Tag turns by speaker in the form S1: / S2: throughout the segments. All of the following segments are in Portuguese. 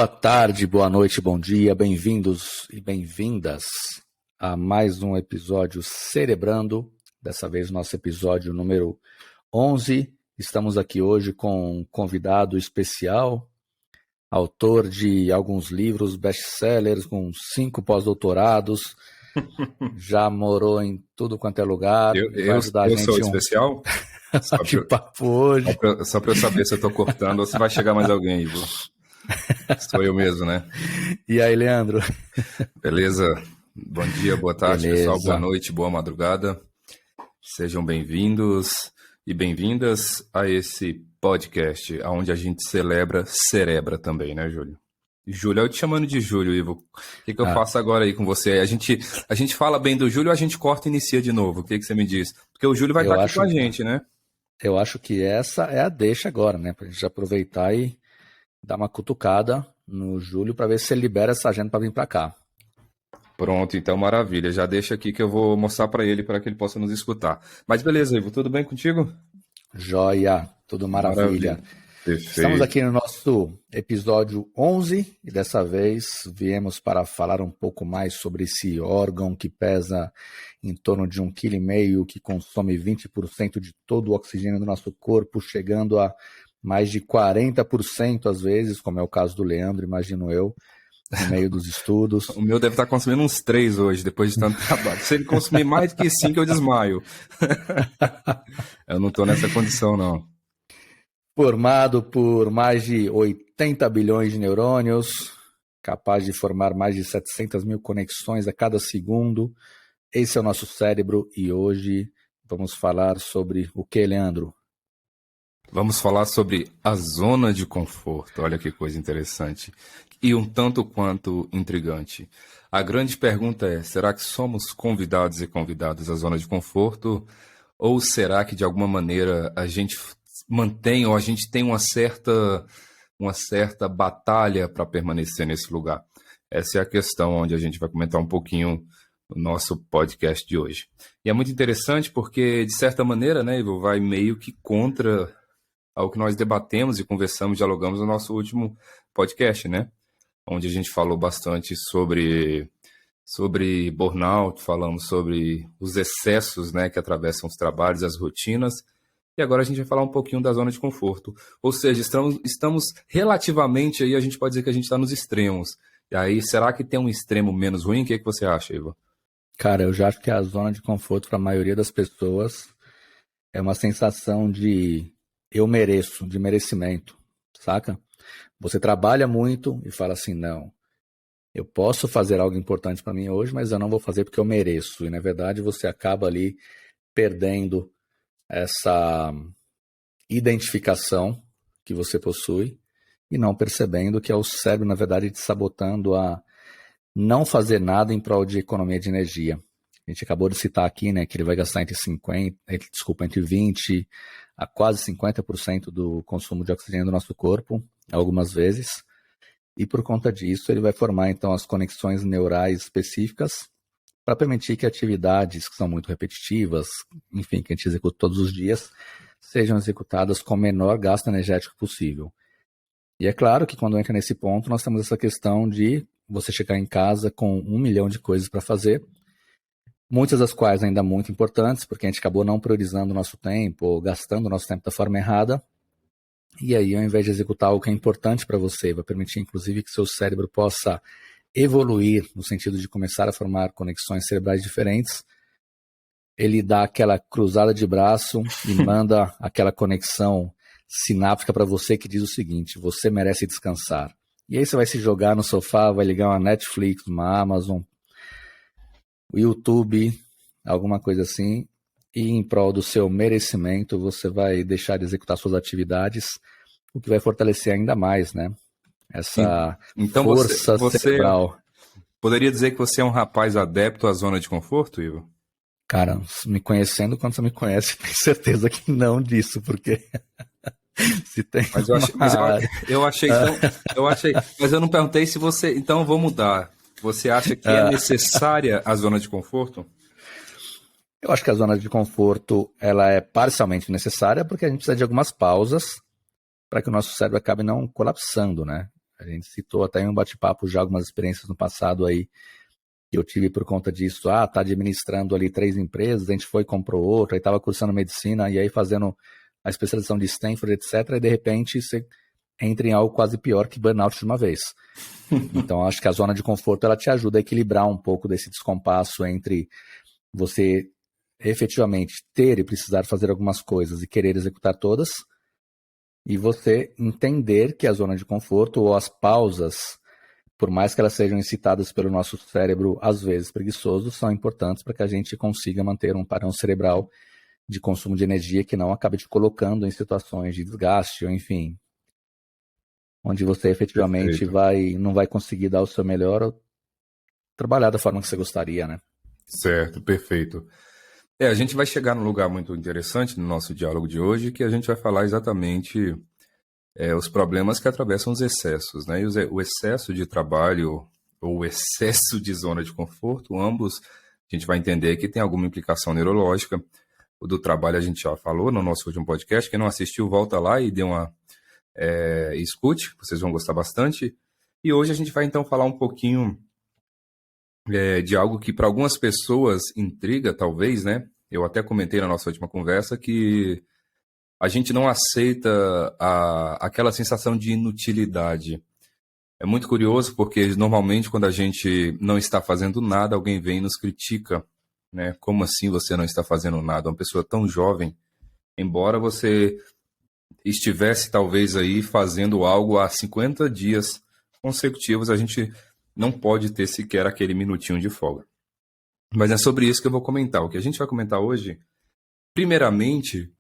S1: Boa tarde, boa noite, bom dia, bem-vindos e bem-vindas a mais um episódio Cerebrando, dessa vez nosso episódio número 11. Estamos aqui hoje com um convidado especial, autor de alguns livros best-sellers, com 5 pós-doutorados, já morou em tudo quanto é lugar.
S2: Vai ajudar a gente
S1: sou
S2: especial?
S1: Bate-papo hoje.
S2: Só para eu saber se eu estou cortando ou se vai chegar mais alguém, Ivo. Sou eu mesmo, né?
S1: E aí, Leandro?
S2: Beleza? Bom dia, boa tarde, pessoal. Boa noite, boa madrugada. Sejam bem-vindos e bem-vindas a esse podcast, onde a gente cerebra também, né, Júlio? Júlio, eu te chamando de Júlio, Ivo. O que eu faço agora aí com você? A gente fala bem do Júlio ou a gente corta e inicia de novo? O que você me diz? Porque o Júlio vai estar aqui com a gente, né?
S1: Eu acho que essa é a deixa agora, né? Pra gente aproveitar e dar uma cutucada no Júlio para ver se ele libera essa agenda para vir para cá.
S2: Pronto, então maravilha. Já deixa aqui que eu vou mostrar para ele para que ele possa nos escutar. Mas beleza, Ivo, tudo bem contigo?
S1: Joia, tudo maravilha.
S2: Perfeito.
S1: Estamos aqui no nosso episódio 11 e dessa vez viemos para falar um pouco mais sobre esse órgão que pesa em torno de 1,5 kg, que consome 20% de todo o oxigênio do nosso corpo, chegando a mais de 40% às vezes, como é o caso do Leandro, imagino eu, no meio dos estudos.
S2: O meu deve estar consumindo uns 3 hoje, depois de tanto trabalho. Se ele consumir mais do que 5, eu desmaio. Eu não estou nessa condição, não.
S1: Formado por mais de 80 bilhões de neurônios, capaz de formar mais de 700 mil conexões a cada segundo. Esse é o nosso cérebro e hoje vamos falar sobre o que, Leandro?
S2: Vamos falar sobre a zona de conforto. Olha que coisa interessante. E um tanto quanto intrigante. A grande pergunta é, será que somos convidados e convidadas à zona de conforto? Ou será que, de alguma maneira, a gente mantém ou a gente tem uma certa batalha para permanecer nesse lugar? Essa é a questão onde a gente vai comentar um pouquinho no nosso podcast de hoje. E é muito interessante porque, de certa maneira, né, Ivo, vai meio que contra ao que nós debatemos e conversamos, dialogamos no nosso último podcast, né? Onde a gente falou bastante sobre burnout, falamos sobre os excessos, né, que atravessam os trabalhos, as rotinas, e agora a gente vai falar um pouquinho da zona de conforto. Ou seja, estamos relativamente aí, a gente pode dizer que a gente está nos extremos. E aí, será que tem um extremo menos ruim? O que você acha, Ivo?
S1: Cara, eu já acho que a zona de conforto para a maioria das pessoas é uma sensação de eu mereço, de merecimento, saca? Você trabalha muito e fala assim, não, eu posso fazer algo importante para mim hoje, mas eu não vou fazer porque eu mereço. E, na verdade, você acaba ali perdendo essa identificação que você possui e não percebendo que é o cérebro, na verdade, te sabotando a não fazer nada em prol de economia de energia. A gente acabou de citar aqui, né, que ele vai gastar entre 20% a quase 50% do consumo de oxigênio do nosso corpo, algumas vezes. E por conta disso, ele vai formar, então, as conexões neurais específicas para permitir que atividades que são muito repetitivas, enfim, que a gente executa todos os dias, sejam executadas com o menor gasto energético possível. E é claro que quando entra nesse ponto, nós temos essa questão de você chegar em casa com 1 milhão de coisas para fazer, muitas das quais ainda muito importantes, porque a gente acabou não priorizando o nosso tempo, ou gastando o nosso tempo da forma errada. E aí, ao invés de executar algo que é importante para você, vai permitir, inclusive, que seu cérebro possa evoluir, no sentido de começar a formar conexões cerebrais diferentes, ele dá aquela cruzada de braço e manda aquela conexão sináptica para você que diz o seguinte, você merece descansar. E aí você vai se jogar no sofá, vai ligar uma Netflix, uma Amazon, o YouTube, alguma coisa assim, e em prol do seu merecimento, você vai deixar de executar suas atividades, o que vai fortalecer ainda mais, né? Essa
S2: então
S1: força cerebral.
S2: Poderia dizer que você é um rapaz adepto à zona de conforto, Ivo?
S1: Cara, me conhecendo quanto você me conhece, tenho certeza que não disso, porque se tem
S2: eu achei, mas eu não perguntei se você, então vou mudar. Você acha que é necessária a zona de conforto?
S1: Eu acho que a zona de conforto ela é parcialmente necessária porque a gente precisa de algumas pausas para que o nosso cérebro acabe não colapsando, né? A gente citou até em um bate-papo já algumas experiências no passado aí que eu tive por conta disso. Tá administrando ali 3 empresas, a gente foi e comprou outra, aí estava cursando medicina e aí fazendo a especialização de Stanford, etc. E de repente você entra em algo quase pior que burnout de uma vez. Então acho que a zona de conforto ela te ajuda a equilibrar um pouco desse descompasso entre você efetivamente ter e precisar fazer algumas coisas e querer executar todas, e você entender que a zona de conforto ou as pausas, por mais que elas sejam incitadas pelo nosso cérebro, às vezes preguiçoso, são importantes para que a gente consiga manter um padrão cerebral de consumo de energia que não acabe te colocando em situações de desgaste, ou enfim, onde você efetivamente não vai conseguir dar o seu melhor ou trabalhar da forma que você gostaria, né?
S2: Certo, perfeito. A gente vai chegar num lugar muito interessante no nosso diálogo de hoje, que a gente vai falar exatamente os problemas que atravessam os excessos, né? E o excesso de trabalho ou o excesso de zona de conforto, ambos a gente vai entender que tem alguma implicação neurológica. O do trabalho a gente já falou no nosso último podcast. Quem não assistiu, volta lá e dê uma escute, vocês vão gostar bastante. E hoje a gente vai então falar um pouquinho de algo que para algumas pessoas intriga, talvez, né? Eu até comentei na nossa última conversa que a gente não aceita aquela sensação de inutilidade. É muito curioso porque normalmente quando a gente não está fazendo nada, alguém vem e nos critica, né? Como assim você não está fazendo nada? Uma pessoa tão jovem, embora você estivesse talvez aí fazendo algo há 50 dias consecutivos, a gente não pode ter sequer aquele minutinho de folga. Mas é sobre isso que eu vou comentar. O que a gente vai comentar hoje, primeiramente,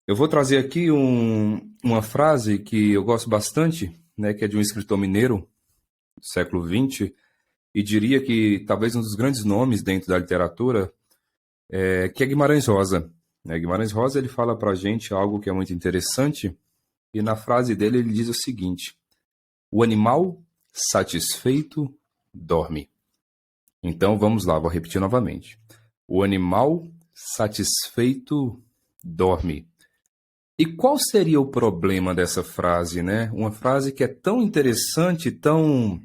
S2: eu vou trazer aqui uma frase que eu gosto bastante, né, que é de um escritor mineiro do século XX, e diria que talvez um dos grandes nomes dentro da literatura, que é Guimarães Rosa. Guimarães Rosa ele fala para a gente algo que é muito interessante, e na frase dele ele diz o seguinte: o animal satisfeito dorme. Então vamos lá, vou repetir novamente. O animal satisfeito dorme. E qual seria o problema dessa frase, né? Uma frase que é tão interessante, tão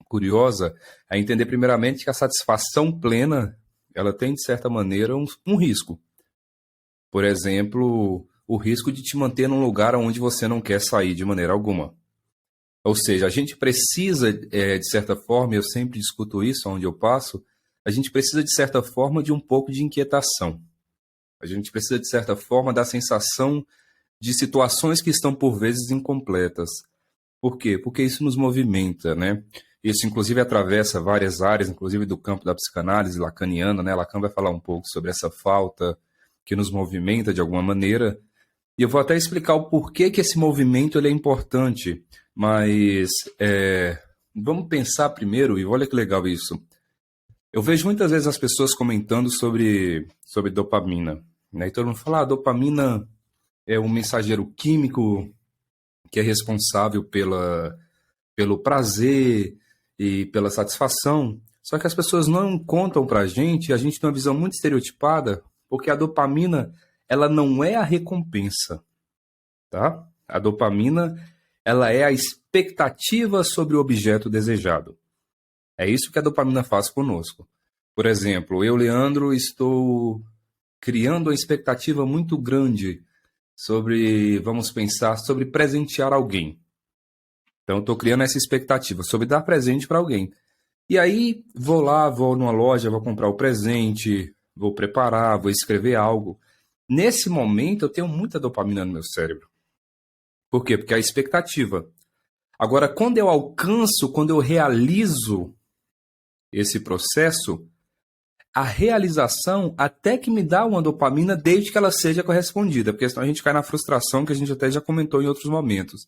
S2: curiosa, a entender primeiramente que a satisfação plena, ela tem, de certa maneira, um risco. Por exemplo, o risco de te manter num lugar onde você não quer sair de maneira alguma. Ou seja, a gente precisa, de certa forma, eu sempre discuto isso onde eu passo, a gente precisa, de certa forma, de um pouco de inquietação. A gente precisa, de certa forma, da sensação de situações que estão, por vezes, incompletas. Por quê? Porque isso nos movimenta, né? Isso, inclusive, atravessa várias áreas, inclusive do campo da psicanálise lacaniana, né? Lacan vai falar um pouco sobre essa falta que nos movimenta de alguma maneira. E eu vou até explicar o porquê que esse movimento ele é importante. Mas vamos pensar primeiro, e olha que legal isso. Eu vejo muitas vezes as pessoas comentando sobre dopamina, né? E todo mundo fala, a dopamina é um mensageiro químico que é responsável pelo prazer e pela satisfação. Só que as pessoas não contam pra gente, a gente tem uma visão muito estereotipada, porque a dopamina, ela não é a recompensa, tá? A dopamina, ela é a expectativa sobre o objeto desejado. É isso que a dopamina faz conosco. Por exemplo, eu, Leandro, estou criando uma expectativa muito grande sobre, vamos pensar, sobre presentear alguém. Então, estou criando essa expectativa sobre dar presente para alguém. E aí, vou numa loja, vou comprar o presente, vou preparar, vou escrever algo. Nesse momento, eu tenho muita dopamina no meu cérebro. Por quê? Porque é a expectativa. Agora, quando eu alcanço, quando eu realizo esse processo, a realização até que me dá uma dopamina desde que ela seja correspondida, porque senão a gente cai na frustração que a gente até já comentou em outros momentos.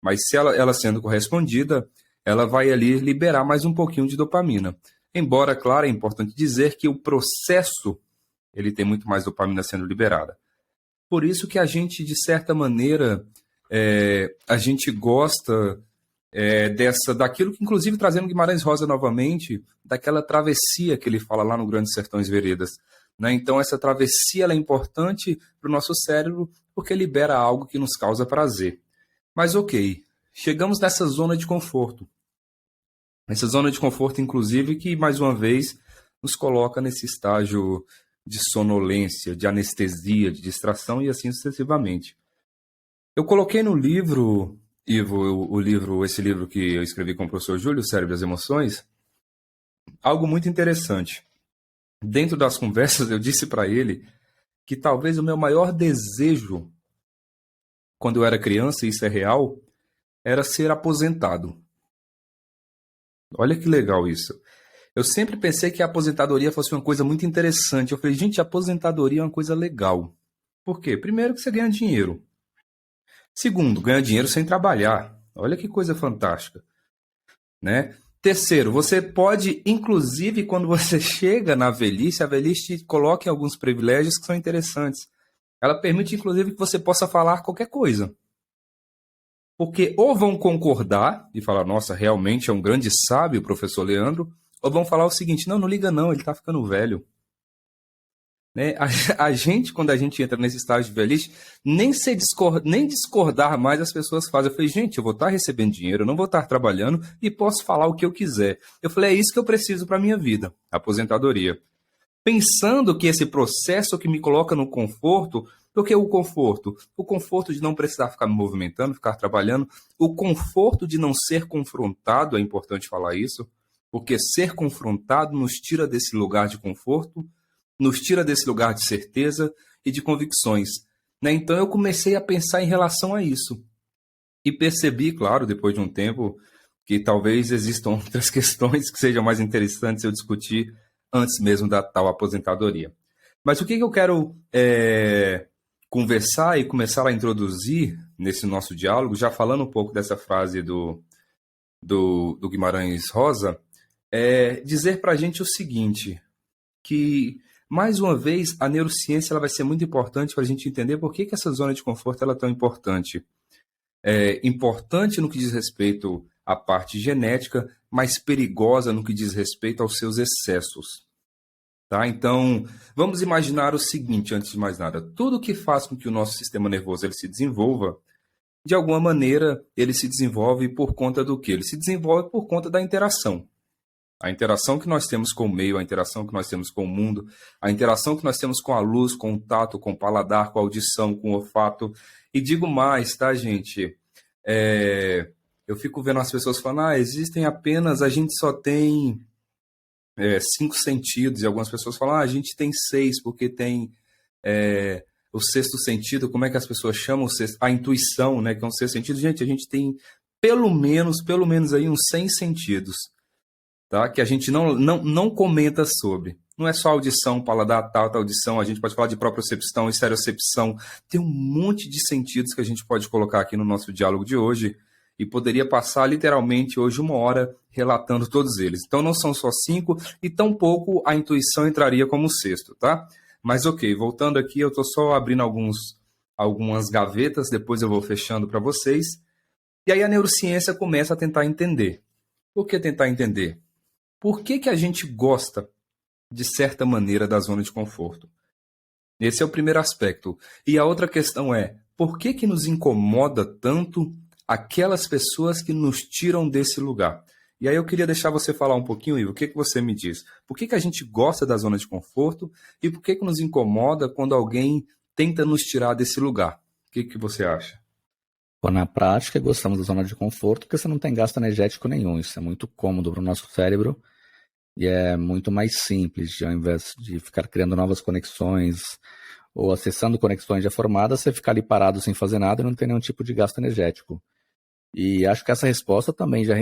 S2: Mas se ela sendo correspondida, ela vai ali liberar mais um pouquinho de dopamina. Embora, claro, é importante dizer que o processo ele tem muito mais dopamina sendo liberada. Por isso que a gente, de certa maneira, a gente gosta daquilo que, inclusive, trazendo Guimarães Rosa novamente, daquela travessia que ele fala lá no Grandes Sertões Veredas. Né? Então, essa travessia ela é importante para o nosso cérebro porque libera algo que nos causa prazer. Mas, ok, chegamos nessa zona de conforto. Essa zona de conforto, inclusive, que, mais uma vez, nos coloca nesse estágio de sonolência, de anestesia, de distração e assim sucessivamente. Eu coloquei no livro, Ivo, esse livro que eu escrevi com o professor Júlio, O Cérebro e as Emoções, algo muito interessante. Dentro das conversas, eu disse para ele que talvez o meu maior desejo, quando eu era criança, e isso é real, era ser aposentado. Olha que legal isso. Eu sempre pensei que a aposentadoria fosse uma coisa muito interessante. Eu falei, gente, a aposentadoria é uma coisa legal. Por quê? Primeiro que você ganha dinheiro. Segundo, ganha dinheiro sem trabalhar. Olha que coisa fantástica, né? Terceiro, você pode, inclusive, quando você chega na velhice, a velhice te coloca em alguns privilégios que são interessantes. Ela permite, inclusive, que você possa falar qualquer coisa. Porque ou vão concordar e falar, nossa, realmente é um grande sábio o professor Leandro, ou vão falar o seguinte, não liga não, ele está ficando velho. Né? A gente, quando a gente entra nesse estágio de velhice, nem discordar mais as pessoas fazem. Eu falei, gente, eu vou estar recebendo dinheiro, eu não vou estar trabalhando e posso falar o que eu quiser. Eu falei, é isso que eu preciso para a minha vida, aposentadoria. Pensando que esse processo que me coloca no conforto, porque o conforto? O conforto de não precisar ficar me movimentando, ficar trabalhando, o conforto de não ser confrontado, é importante falar isso, porque ser confrontado nos tira desse lugar de conforto, nos tira desse lugar de certeza e de convicções. Né? Então eu comecei a pensar em relação a isso. E percebi, claro, depois de um tempo, que talvez existam outras questões que sejam mais interessantes eu discutir antes mesmo da tal aposentadoria. Mas o que eu quero conversar e começar a introduzir nesse nosso diálogo, já falando um pouco dessa frase do Guimarães Rosa, é dizer para a gente o seguinte, que, mais uma vez, a neurociência ela vai ser muito importante para a gente entender por que essa zona de conforto ela é tão importante. É importante no que diz respeito à parte genética, mas perigosa no que diz respeito aos seus excessos. Tá? Então, vamos imaginar o seguinte, antes de mais nada. Tudo que faz com que o nosso sistema nervoso ele se desenvolva, de alguma maneira, ele se desenvolve por conta do quê? Ele se desenvolve por conta da interação. A interação que nós temos com o meio, a interação que nós temos com o mundo, a interação que nós temos com a luz, com o tato, com o paladar, com a audição, com o olfato. E digo mais, tá, gente? Eu fico vendo as pessoas falando, existem apenas, a gente só tem 5 sentidos. E algumas pessoas falam, a gente tem 6, porque tem o sexto sentido, como é que as pessoas chamam a intuição, né, que é um sexto sentido. Gente, a gente tem pelo menos aí uns 100 sentidos. Tá? Que a gente não comenta sobre. Não é só audição, paladar, tato, audição, a gente pode falar de propriocepção, estereocepção, tem um monte de sentidos que a gente pode colocar aqui no nosso diálogo de hoje e poderia passar literalmente hoje 1 hora relatando todos eles. Então não são só 5 e tampouco a intuição entraria como sexto, tá? Mas ok, voltando aqui, eu estou só abrindo algumas gavetas, depois eu vou fechando para vocês. E aí a neurociência começa a tentar entender. Por que tentar entender? Por que a gente gosta, de certa maneira, da zona de conforto? Esse é o primeiro aspecto. E a outra questão é, por que nos incomoda tanto aquelas pessoas que nos tiram desse lugar? E aí eu queria deixar você falar um pouquinho, Ivo, o que você me diz? Por que a gente gosta da zona de conforto e por que nos incomoda quando alguém tenta nos tirar desse lugar? O que você acha?
S1: Bom, na prática, gostamos da zona de conforto porque você não tem gasto energético nenhum. Isso é muito cômodo para o nosso cérebro e é muito mais simples. Ao invés de ficar criando novas conexões ou acessando conexões já formadas, você ficar ali parado sem fazer nada e não tem nenhum tipo de gasto energético. E acho que essa resposta também já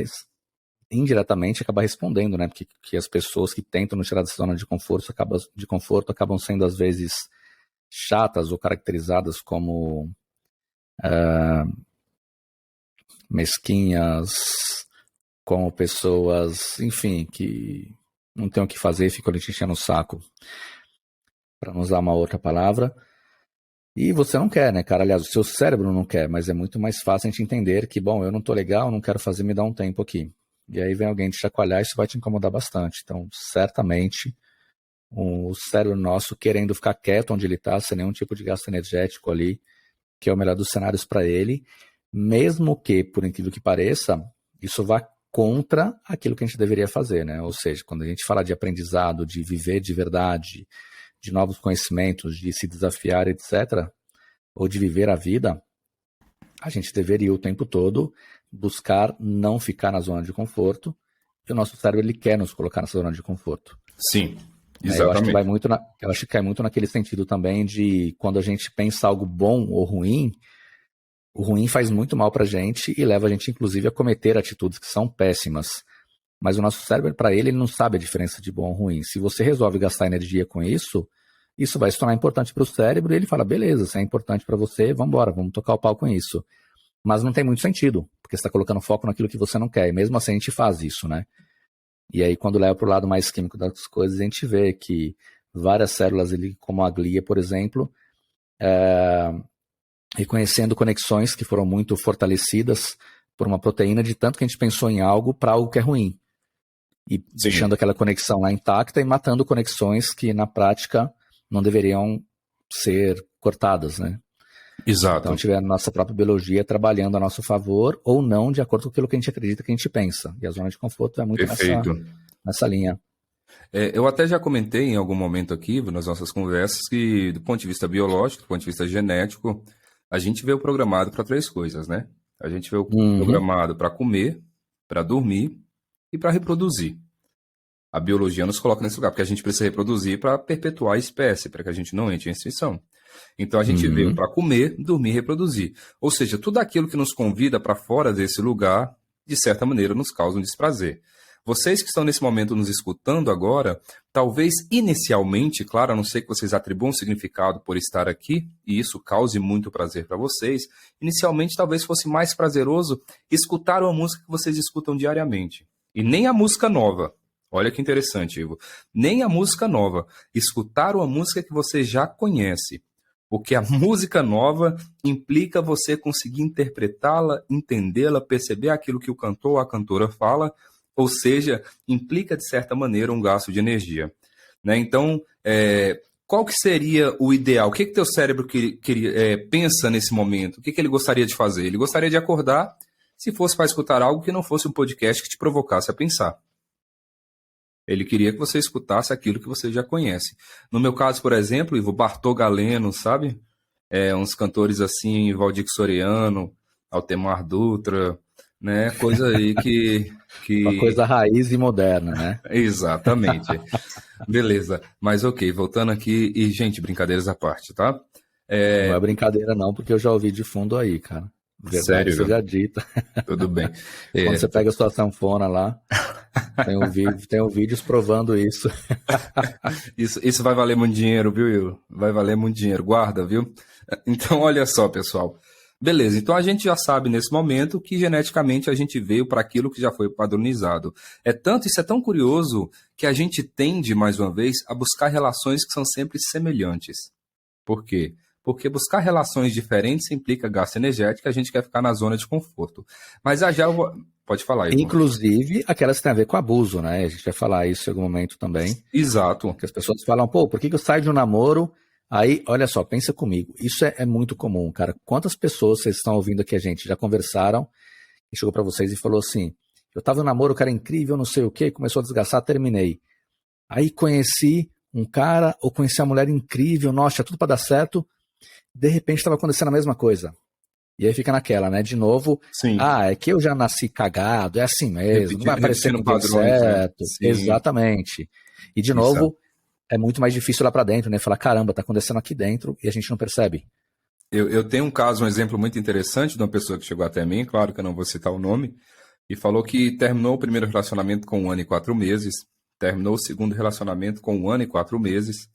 S1: indiretamente acaba respondendo, né? Porque que as pessoas que tentam nos tirar dessa zona de conforto acabam sendo, às vezes, chatas ou caracterizadas como mesquinhas, como pessoas, enfim, que não tem o que fazer e ficam ali te enchendo o saco, para não usar uma outra palavra. E você não quer, né, cara? Aliás, o seu cérebro não quer, mas é muito mais fácil a gente entender que, bom, eu não tô legal, não quero fazer, me dá um tempo aqui. E aí vem alguém te chacoalhar e isso vai te incomodar bastante. Então, certamente, o cérebro nosso querendo ficar quieto onde ele está, sem nenhum tipo de gasto energético ali, que é o melhor dos cenários para ele, mesmo que, por incrível que pareça, isso vá contra aquilo que a gente deveria fazer, né? Ou seja, quando a gente fala de aprendizado, de viver de verdade, de novos conhecimentos, de se desafiar, etc., ou de viver a vida, a gente deveria o tempo todo buscar não ficar na zona de conforto, e o nosso cérebro ele quer nos colocar nessa zona de conforto.
S2: Sim,
S1: Eu acho que
S2: exatamente.
S1: eu acho que cai muito naquele sentido também de quando a gente pensa algo bom ou ruim, o ruim faz muito mal pra gente e leva a gente, inclusive, a cometer atitudes que são péssimas. Mas o nosso cérebro, para ele não sabe a diferença de bom ou ruim. Se você resolve gastar energia com isso, isso vai se tornar importante para o cérebro e ele fala, beleza, se é importante para você, vamos embora, vamos tocar o pau com isso. Mas não tem muito sentido, porque você está colocando foco naquilo que você não quer. E mesmo assim a gente faz isso, né? E aí quando leva para o lado mais químico das coisas, a gente vê que várias células, como a glia, por exemplo, reconhecendo conexões que foram muito fortalecidas por uma proteína de tanto que a gente pensou em algo para algo que é ruim. E deixando aquela conexão lá intacta e matando conexões que na prática não deveriam ser cortadas, né?
S2: Exato.
S1: Então, tiver a nossa própria biologia trabalhando a nosso favor ou não, de acordo com aquilo que a gente acredita, que a gente pensa. E a zona de conforto é muito nessa linha.
S2: Eu até já comentei em algum momento aqui, nas nossas conversas, que do ponto de vista biológico, do ponto de vista genético, a gente veio programado para 3 coisas, né? A gente veio programado para comer, para dormir e para reproduzir. A biologia nos coloca nesse lugar, porque a gente precisa reproduzir para perpetuar a espécie, para que a gente não entre em extinção. Então a gente veio para comer, dormir e reproduzir. Ou seja, tudo aquilo que nos convida para fora desse lugar, de certa maneira, nos causa um desprazer. Vocês que estão nesse momento nos escutando agora, talvez inicialmente, claro, a não ser que vocês atribuam um significado por estar aqui, e isso cause muito prazer para vocês, inicialmente talvez fosse mais prazeroso escutar uma música que vocês escutam diariamente. E nem a música nova. Olha que interessante, Ivo. Nem a música nova. Escutar uma música que você já conhece. Porque a música nova implica você conseguir interpretá-la, entendê-la, perceber aquilo que o cantor ou a cantora fala, ou seja, implica, de certa maneira, um gasto de energia. Né? Então, qual que seria o ideal? O que teu cérebro pensa nesse momento? O que ele gostaria de fazer? Ele gostaria de acordar se fosse para escutar algo que não fosse um podcast que te provocasse a pensar. Ele queria que você escutasse aquilo que você já conhece. No meu caso, por exemplo, Ivo, Bartô Galeno, sabe? Uns cantores assim, Valdir Soriano, Altemar Dutra, né? Coisa aí que...
S1: Uma coisa raiz e moderna, né?
S2: Exatamente. Beleza. Mas ok, voltando aqui, e gente, brincadeiras à parte, tá?
S1: Não é brincadeira não, porque eu já ouvi de fundo aí, cara. Verdade
S2: Sério?
S1: seja dita.
S2: Tudo bem.
S1: Quando você pega a sua sanfona lá, tem vídeos provando isso.
S2: Isso vai valer muito dinheiro, viu, Will? Vai valer muito dinheiro. Guarda, viu? Então, olha só, pessoal. Beleza, então a gente já sabe nesse momento que geneticamente a gente veio para aquilo que já foi padronizado. Isso é tão curioso que a gente tende, mais uma vez, a buscar relações que são sempre semelhantes. Por quê? Porque buscar relações diferentes implica gasto energético, a gente quer ficar na zona de conforto. Mas já eu vou... Pode falar, Ivo.
S1: Inclusive, aquelas que têm a ver com abuso, né? A gente vai falar isso em algum momento também.
S2: Exato.
S1: Que as pessoas falam, pô, por que eu saio de um namoro? Aí, olha só, pensa comigo. Isso é muito comum, cara. Quantas pessoas vocês estão ouvindo aqui a gente já conversaram e chegou para vocês e falou assim, eu tava no namoro, o cara incrível, não sei o quê, começou a desgastar, terminei. Aí conheci um cara ou conheci uma mulher incrível, nossa, tinha tudo para dar certo. De repente estava acontecendo a mesma coisa. E aí fica naquela, né? De novo,
S2: Sim.
S1: É que eu já nasci cagado, é assim mesmo, não vai aparecer no
S2: padrões,
S1: certo.
S2: Né?
S1: Exatamente. E de novo, é muito mais difícil lá para dentro, né? Falar, caramba, tá acontecendo aqui dentro e a gente não percebe.
S2: Eu tenho um exemplo muito interessante de uma pessoa que chegou até mim, claro que eu não vou citar o nome, e falou que terminou o primeiro relacionamento com 1 ano e 4 meses, terminou o segundo relacionamento com 1 ano e 4 meses,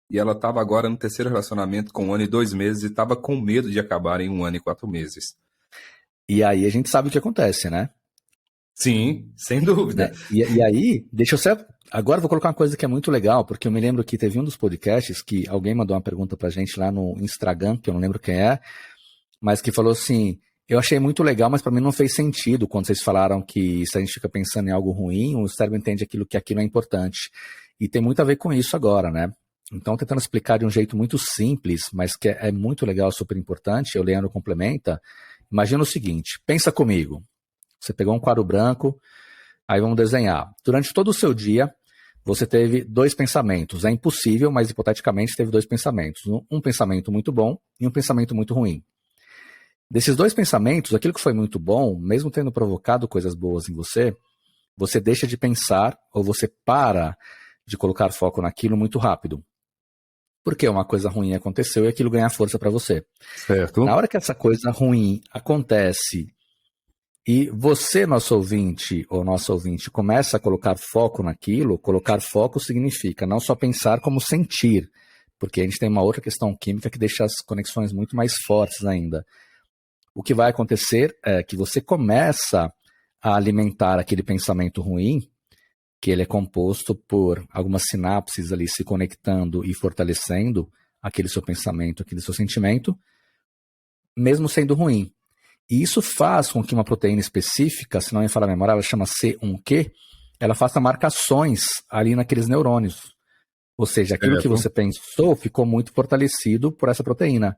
S2: e ela estava agora no terceiro relacionamento com 1 ano e 2 meses e estava com medo de acabar em 1 ano e 4 meses.
S1: E aí a gente sabe o que acontece, né?
S2: Sim, sem dúvida.
S1: Né? E aí, deixa eu ser... Agora eu vou colocar uma coisa que é muito legal, porque eu me lembro que teve um dos podcasts que alguém mandou uma pergunta pra gente lá no Instagram, que eu não lembro quem é, mas que falou assim, eu achei muito legal, mas pra mim não fez sentido quando vocês falaram que se a gente fica pensando em algo ruim, o cérebro entende que aquilo é importante. E tem muito a ver com isso agora, né? Então, tentando explicar de um jeito muito simples, mas que é muito legal, super importante, o Leandro complementa, Imagina o seguinte, pensa comigo. Você pegou um quadro branco, aí vamos desenhar. Durante todo o seu dia, você teve 2 pensamentos. É impossível, mas hipoteticamente teve 2 pensamentos. Um pensamento muito bom e um pensamento muito ruim. Desses 2 pensamentos, aquilo que foi muito bom, mesmo tendo provocado coisas boas em você, você deixa de pensar ou você para de colocar foco naquilo muito rápido. Porque uma coisa ruim aconteceu e aquilo ganha força para você.
S2: Certo.
S1: Na hora que essa coisa ruim acontece e você, nosso ouvinte ou nosso ouvinte, começa a colocar foco naquilo, colocar foco significa não só pensar como sentir, porque a gente tem uma outra questão química que deixa as conexões muito mais fortes ainda. O que vai acontecer é que você começa a alimentar aquele pensamento ruim, que ele é composto por algumas sinapses ali se conectando e fortalecendo aquele seu pensamento, aquele seu sentimento, mesmo sendo ruim. E isso faz com que uma proteína específica, se não me falha a memória, ela chama C1q, ela faça marcações ali naqueles neurônios. Ou seja, aquilo que você pensou ficou muito fortalecido por essa proteína.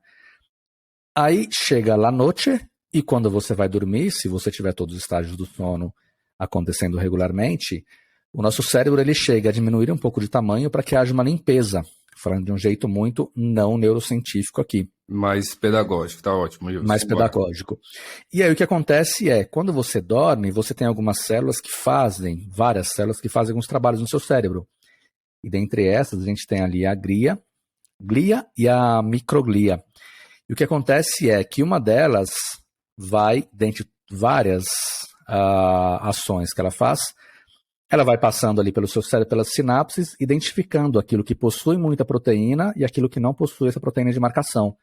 S1: Aí chega la noite, e quando você vai dormir, se você tiver todos os estágios do sono acontecendo regularmente, o nosso cérebro ele chega a diminuir um pouco de tamanho para que haja uma limpeza, falando de um jeito muito não neurocientífico aqui.
S2: Mais pedagógico, tá ótimo. Wilson.
S1: Mais pedagógico. E aí o que acontece é, quando você dorme, você tem algumas células que fazem, várias células que fazem alguns trabalhos no seu cérebro. E dentre essas, a gente tem ali a glia e a microglia. E o que acontece é que uma delas vai, dentre várias ações que ela faz, ela vai passando ali pelo seu cérebro, pelas sinapses, identificando aquilo que possui muita proteína e aquilo que não possui essa proteína de marcação.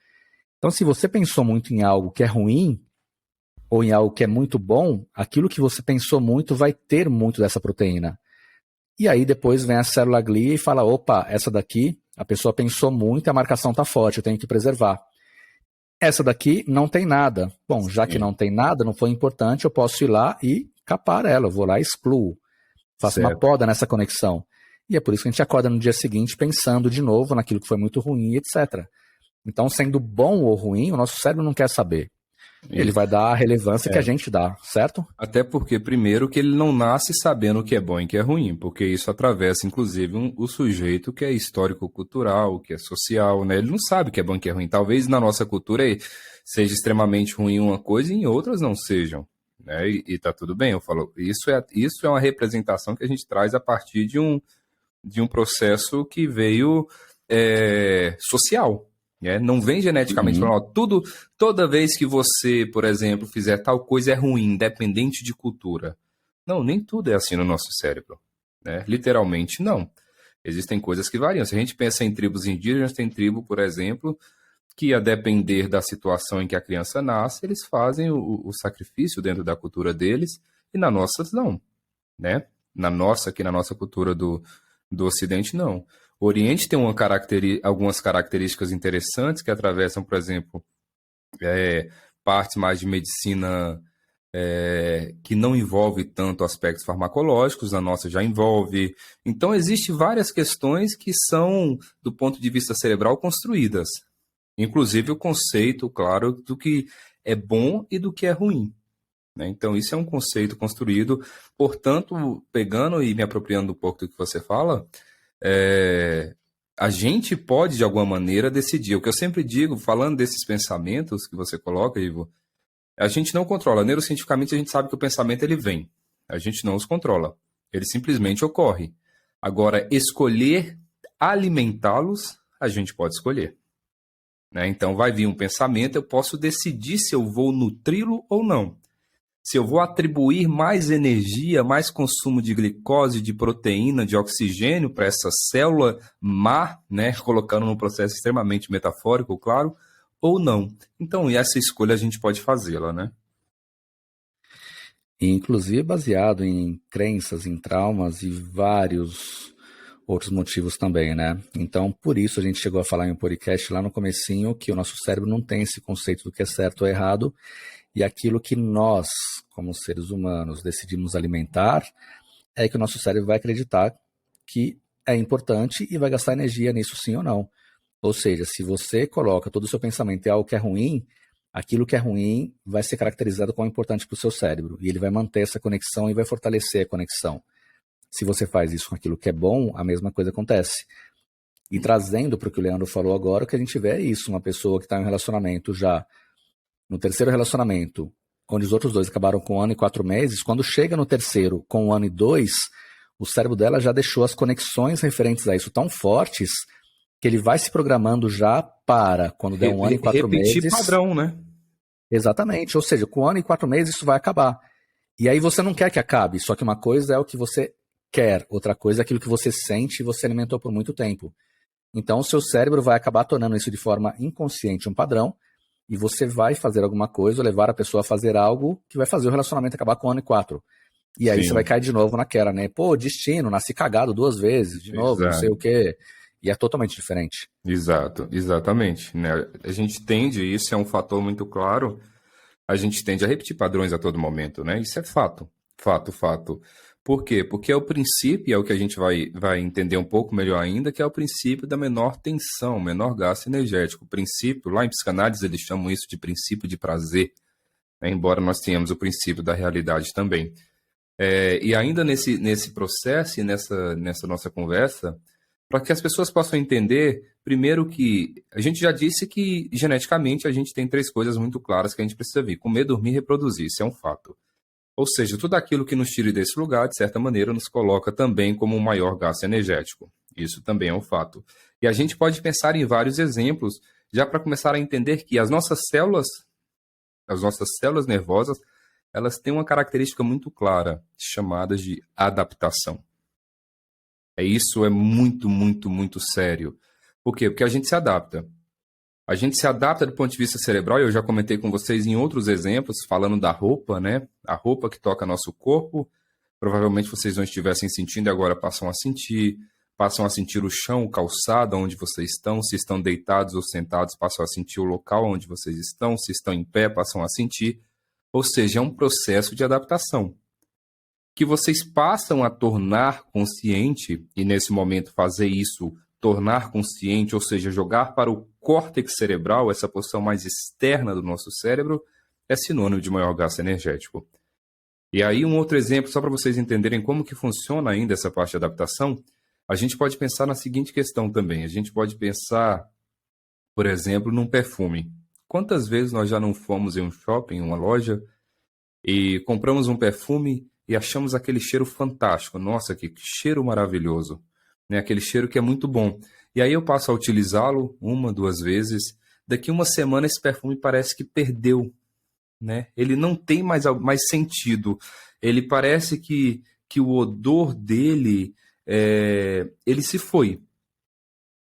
S1: Então, se você pensou muito em algo que é ruim, ou em algo que é muito bom, aquilo que você pensou muito vai ter muito dessa proteína. E aí depois vem a célula glia e fala, opa, essa daqui, a pessoa pensou muito e a marcação está forte, eu tenho que preservar. Essa daqui não tem nada. Bom, já que não tem nada, não foi importante, eu posso ir lá e capar ela, eu vou lá e excluo. Faço uma poda nessa conexão. E é por isso que a gente acorda no dia seguinte pensando de novo naquilo que foi muito ruim, etc. Então, sendo bom ou ruim, o nosso cérebro não quer saber. Ele vai dar a relevância que a gente dá, certo?
S2: Até porque, primeiro, que ele não nasce sabendo o que é bom e o que é ruim, porque isso atravessa, inclusive, o sujeito que é histórico-cultural, que é social, né? Ele não sabe o que é bom e o que é ruim. Talvez na nossa cultura seja extremamente ruim uma coisa e em outras não sejam. Né? E tá tudo bem, eu falo. Isso é uma representação que a gente traz a partir de um processo que veio social. Não vem geneticamente falando, toda vez que você, por exemplo, fizer tal coisa é ruim, independente de cultura. Não, nem tudo é assim no nosso cérebro. Né? Literalmente, não. Existem coisas que variam. Se a gente pensa em tribos indígenas, tem tribo, por exemplo, que a depender da situação em que a criança nasce, eles fazem o sacrifício dentro da cultura deles, e na nossa não. Né? Aqui na nossa cultura do Ocidente, não. O Oriente tem algumas características interessantes que atravessam, por exemplo, partes mais de medicina que não envolve tanto aspectos farmacológicos, a nossa já envolve. Então, existem várias questões que são, do ponto de vista cerebral, construídas. Inclusive o conceito, claro, do que é bom e do que é ruim. Né? Então, isso é um conceito construído. Portanto, pegando e me apropriando um pouco do que você fala, a gente pode, de alguma maneira, decidir. O que eu sempre digo, falando desses pensamentos que você coloca, Ivo, a gente não controla. Neurocientificamente, a gente sabe que o pensamento ele vem. A gente não os controla. Ele simplesmente ocorre. Agora, escolher alimentá-los, a gente pode escolher. Né? Então, vai vir um pensamento, eu posso decidir se eu vou nutri-lo ou não. Se eu vou atribuir mais energia, mais consumo de glicose, de proteína, de oxigênio para essa célula má, né, colocando num processo extremamente metafórico, claro, ou não. Então, essa escolha a gente pode fazê-la, né?
S1: Inclusive baseado em crenças, em traumas e vários outros motivos também, né? Então, por isso a gente chegou a falar em um podcast lá no comecinho que o nosso cérebro não tem esse conceito do que é certo ou errado, e aquilo que nós, como seres humanos, decidimos alimentar, é que o nosso cérebro vai acreditar que é importante e vai gastar energia nisso sim ou não. Ou seja, se você coloca todo o seu pensamento em algo que é ruim, aquilo que é ruim vai ser caracterizado como importante para o seu cérebro. E ele vai manter essa conexão e vai fortalecer a conexão. Se você faz isso com aquilo que é bom, a mesma coisa acontece. E trazendo para o que o Leandro falou agora, o que a gente vê é isso, uma pessoa que está em um relacionamento já no terceiro relacionamento, onde os outros dois acabaram com 1 ano e 4 meses, quando chega no terceiro com 1 ano e 2, o cérebro dela já deixou as conexões referentes a isso tão fortes que ele vai se programando já para, quando der 1 ano e 4 meses...
S2: Repetir padrão, né?
S1: Exatamente, ou seja, com 1 ano e 4 meses isso vai acabar. E aí você não quer que acabe, só que uma coisa é o que você quer, outra coisa é aquilo que você sente e você alimentou por muito tempo. Então o seu cérebro vai acabar tornando isso de forma inconsciente um padrão, e você vai fazer alguma coisa, ou levar a pessoa a fazer algo que vai fazer o relacionamento acabar com 1 ano e 4. E aí Sim. Você vai cair de novo naquela, né? Pô, destino, nasci cagado 2 vezes, de novo, Exato. Não sei o quê. E é totalmente diferente.
S2: Exato, exatamente. Né? A gente tende, isso é um fator muito claro, a gente tende a repetir padrões a todo momento, né? Isso é fato, fato. Por quê? Porque é o princípio, é o que a gente vai entender um pouco melhor ainda, que é o princípio da menor tensão, menor gasto energético. O princípio, lá em psicanálise eles chamam isso de princípio de prazer, né? Embora nós tenhamos o princípio da realidade também. E ainda nesse processo e nessa nossa conversa, para que as pessoas possam entender, primeiro que a gente já disse que geneticamente a gente tem 3 coisas muito claras que a gente precisa ver: comer, dormir e reproduzir, isso é um fato. Ou seja, tudo aquilo que nos tira desse lugar, de certa maneira, nos coloca também como um maior gasto energético. Isso também é um fato. E a gente pode pensar em vários exemplos, já para começar a entender que as nossas células nervosas, elas têm uma característica muito clara, chamada de adaptação. Isso é muito, muito, muito sério. Por quê? Porque a gente se adapta. A gente se adapta do ponto de vista cerebral, e eu já comentei com vocês em outros exemplos, falando da roupa, né? A roupa que toca nosso corpo, provavelmente vocês não estivessem sentindo e agora passam a sentir o chão, o calçado onde vocês estão, se estão deitados ou sentados, passam a sentir o local onde vocês estão, se estão em pé, passam a sentir. Ou seja, é um processo de adaptação que vocês passam a tornar consciente, e nesse momento fazer isso, tornar consciente, ou seja, jogar para o córtex cerebral, essa porção mais externa do nosso cérebro, é sinônimo de maior gasto energético. E aí um outro exemplo, só para vocês entenderem como que funciona ainda essa parte de adaptação, a gente pode pensar na seguinte questão também. A gente pode pensar, por exemplo, num perfume. Quantas vezes nós já não fomos em um shopping, em uma loja, e compramos um perfume e achamos aquele cheiro fantástico? Nossa, que cheiro maravilhoso! Né? Aquele cheiro que é muito bom. E aí eu passo a utilizá-lo 1, 2 vezes. Daqui uma semana esse perfume parece que perdeu, né? Ele não tem mais sentido. Ele parece que o odor dele, ele se foi.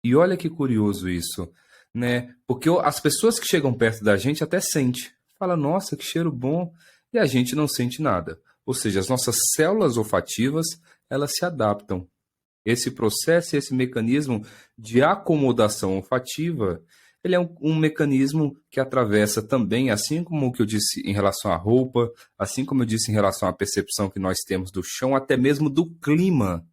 S2: E olha que curioso isso, né? Porque as pessoas que chegam perto da gente até sentem. Fala, nossa, que cheiro bom. E a gente não sente nada. Ou seja, as nossas células olfativas, elas se adaptam. Esse processo, esse mecanismo de acomodação olfativa, ele é um mecanismo que atravessa também, assim como o que eu disse em relação à roupa, assim como eu disse em relação à percepção que nós temos do chão, até mesmo do clima.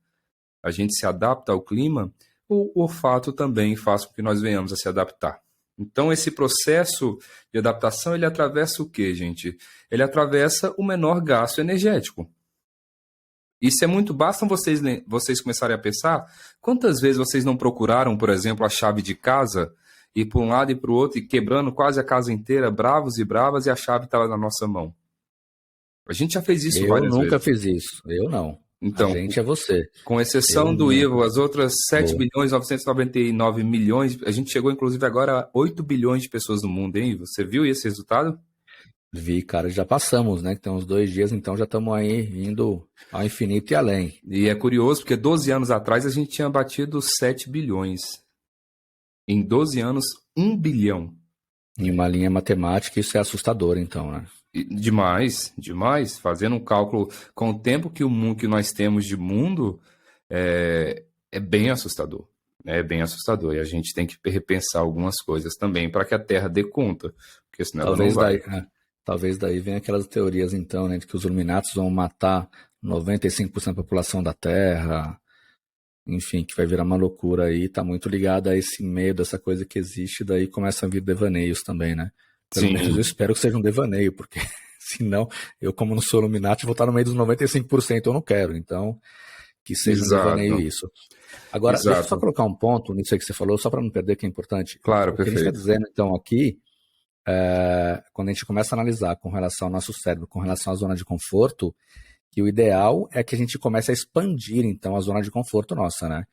S2: A gente se adapta ao clima, o olfato também faz com que nós venhamos a se adaptar. Então, esse processo de adaptação, ele atravessa o quê, gente? Ele atravessa o menor gasto energético. Isso é muito... Basta vocês começarem a pensar quantas vezes vocês não procuraram, por exemplo, a chave de casa, ir para um lado e para o outro, e quebrando quase a casa inteira, bravos e bravas, e a chave está lá na nossa mão. A gente já fez isso várias vezes.
S1: Eu nunca fiz isso. Eu não.
S2: Então,
S1: a gente é você.
S2: Com exceção do Ivo, as outras 7 bilhões 999 milhões, a gente chegou inclusive agora a 8 bilhões de pessoas no mundo, hein, Ivo? Você viu esse resultado?
S1: Vi, cara, já passamos, né? Que tem uns 2 dias, então já estamos aí indo ao infinito e além.
S2: E é curioso, porque 12 anos atrás a gente tinha batido 7 bilhões. Em 12 anos, 1 bilhão.
S1: Em uma linha matemática, isso é assustador, então, né?
S2: Demais, demais. Fazendo um cálculo com o tempo que nós temos de mundo, é bem assustador. É bem assustador. E a gente tem que repensar algumas coisas também para que a Terra dê conta. Porque senão
S1: talvez
S2: ela não vai.
S1: Talvez daí venha aquelas teorias, então, né, de que os Illuminatis vão matar 95% da população da Terra. Enfim, que vai virar uma loucura aí. Tá muito ligado a esse medo, essa coisa que existe. Daí começam a vir devaneios também, né? Pelo
S2: Sim,
S1: menos eu espero que seja um devaneio, porque senão eu, como não sou Illuminati, vou estar no meio dos 95%, eu não quero. Então, que seja um devaneio
S2: exato,
S1: isso. Agora, deixa eu só
S2: exato.
S1: colocar um ponto nisso aí que você falou, só para não perder, que é importante.
S2: Claro,
S1: O que a gente está
S2: perfeito.
S1: dizendo, então, aqui, quando a gente começa a analisar com relação ao nosso cérebro, com relação à zona de conforto, que o ideal é que a gente comece a expandir, então, a zona de conforto nossa, né?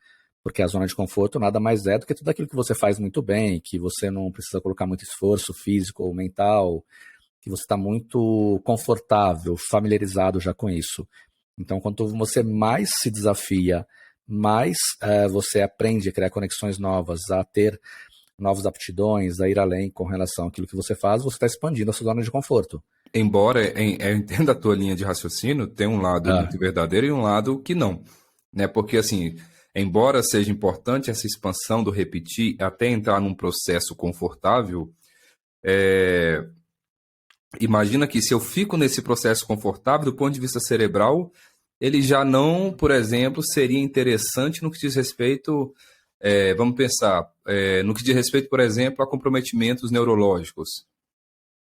S1: Porque a zona de conforto nada mais é do que tudo aquilo que você faz muito bem, que você não precisa colocar muito esforço físico ou mental, que você está muito confortável, familiarizado já com isso. Então, quanto você mais se desafia, mais você aprende a criar conexões novas, a ter novas aptidões, a ir além com relação àquilo que você faz, você está expandindo a sua zona de conforto.
S2: Embora eu entenda a tua linha de raciocínio, tem um lado
S1: Ah,
S2: muito verdadeiro e um lado que não, né? Porque assim, embora seja importante essa expansão do repetir até entrar num processo confortável, imagina que se eu fico nesse processo confortável, do ponto de vista cerebral, ele já não, por exemplo, seria interessante no que diz respeito, vamos pensar, no que diz respeito, por exemplo, a comprometimentos neurológicos.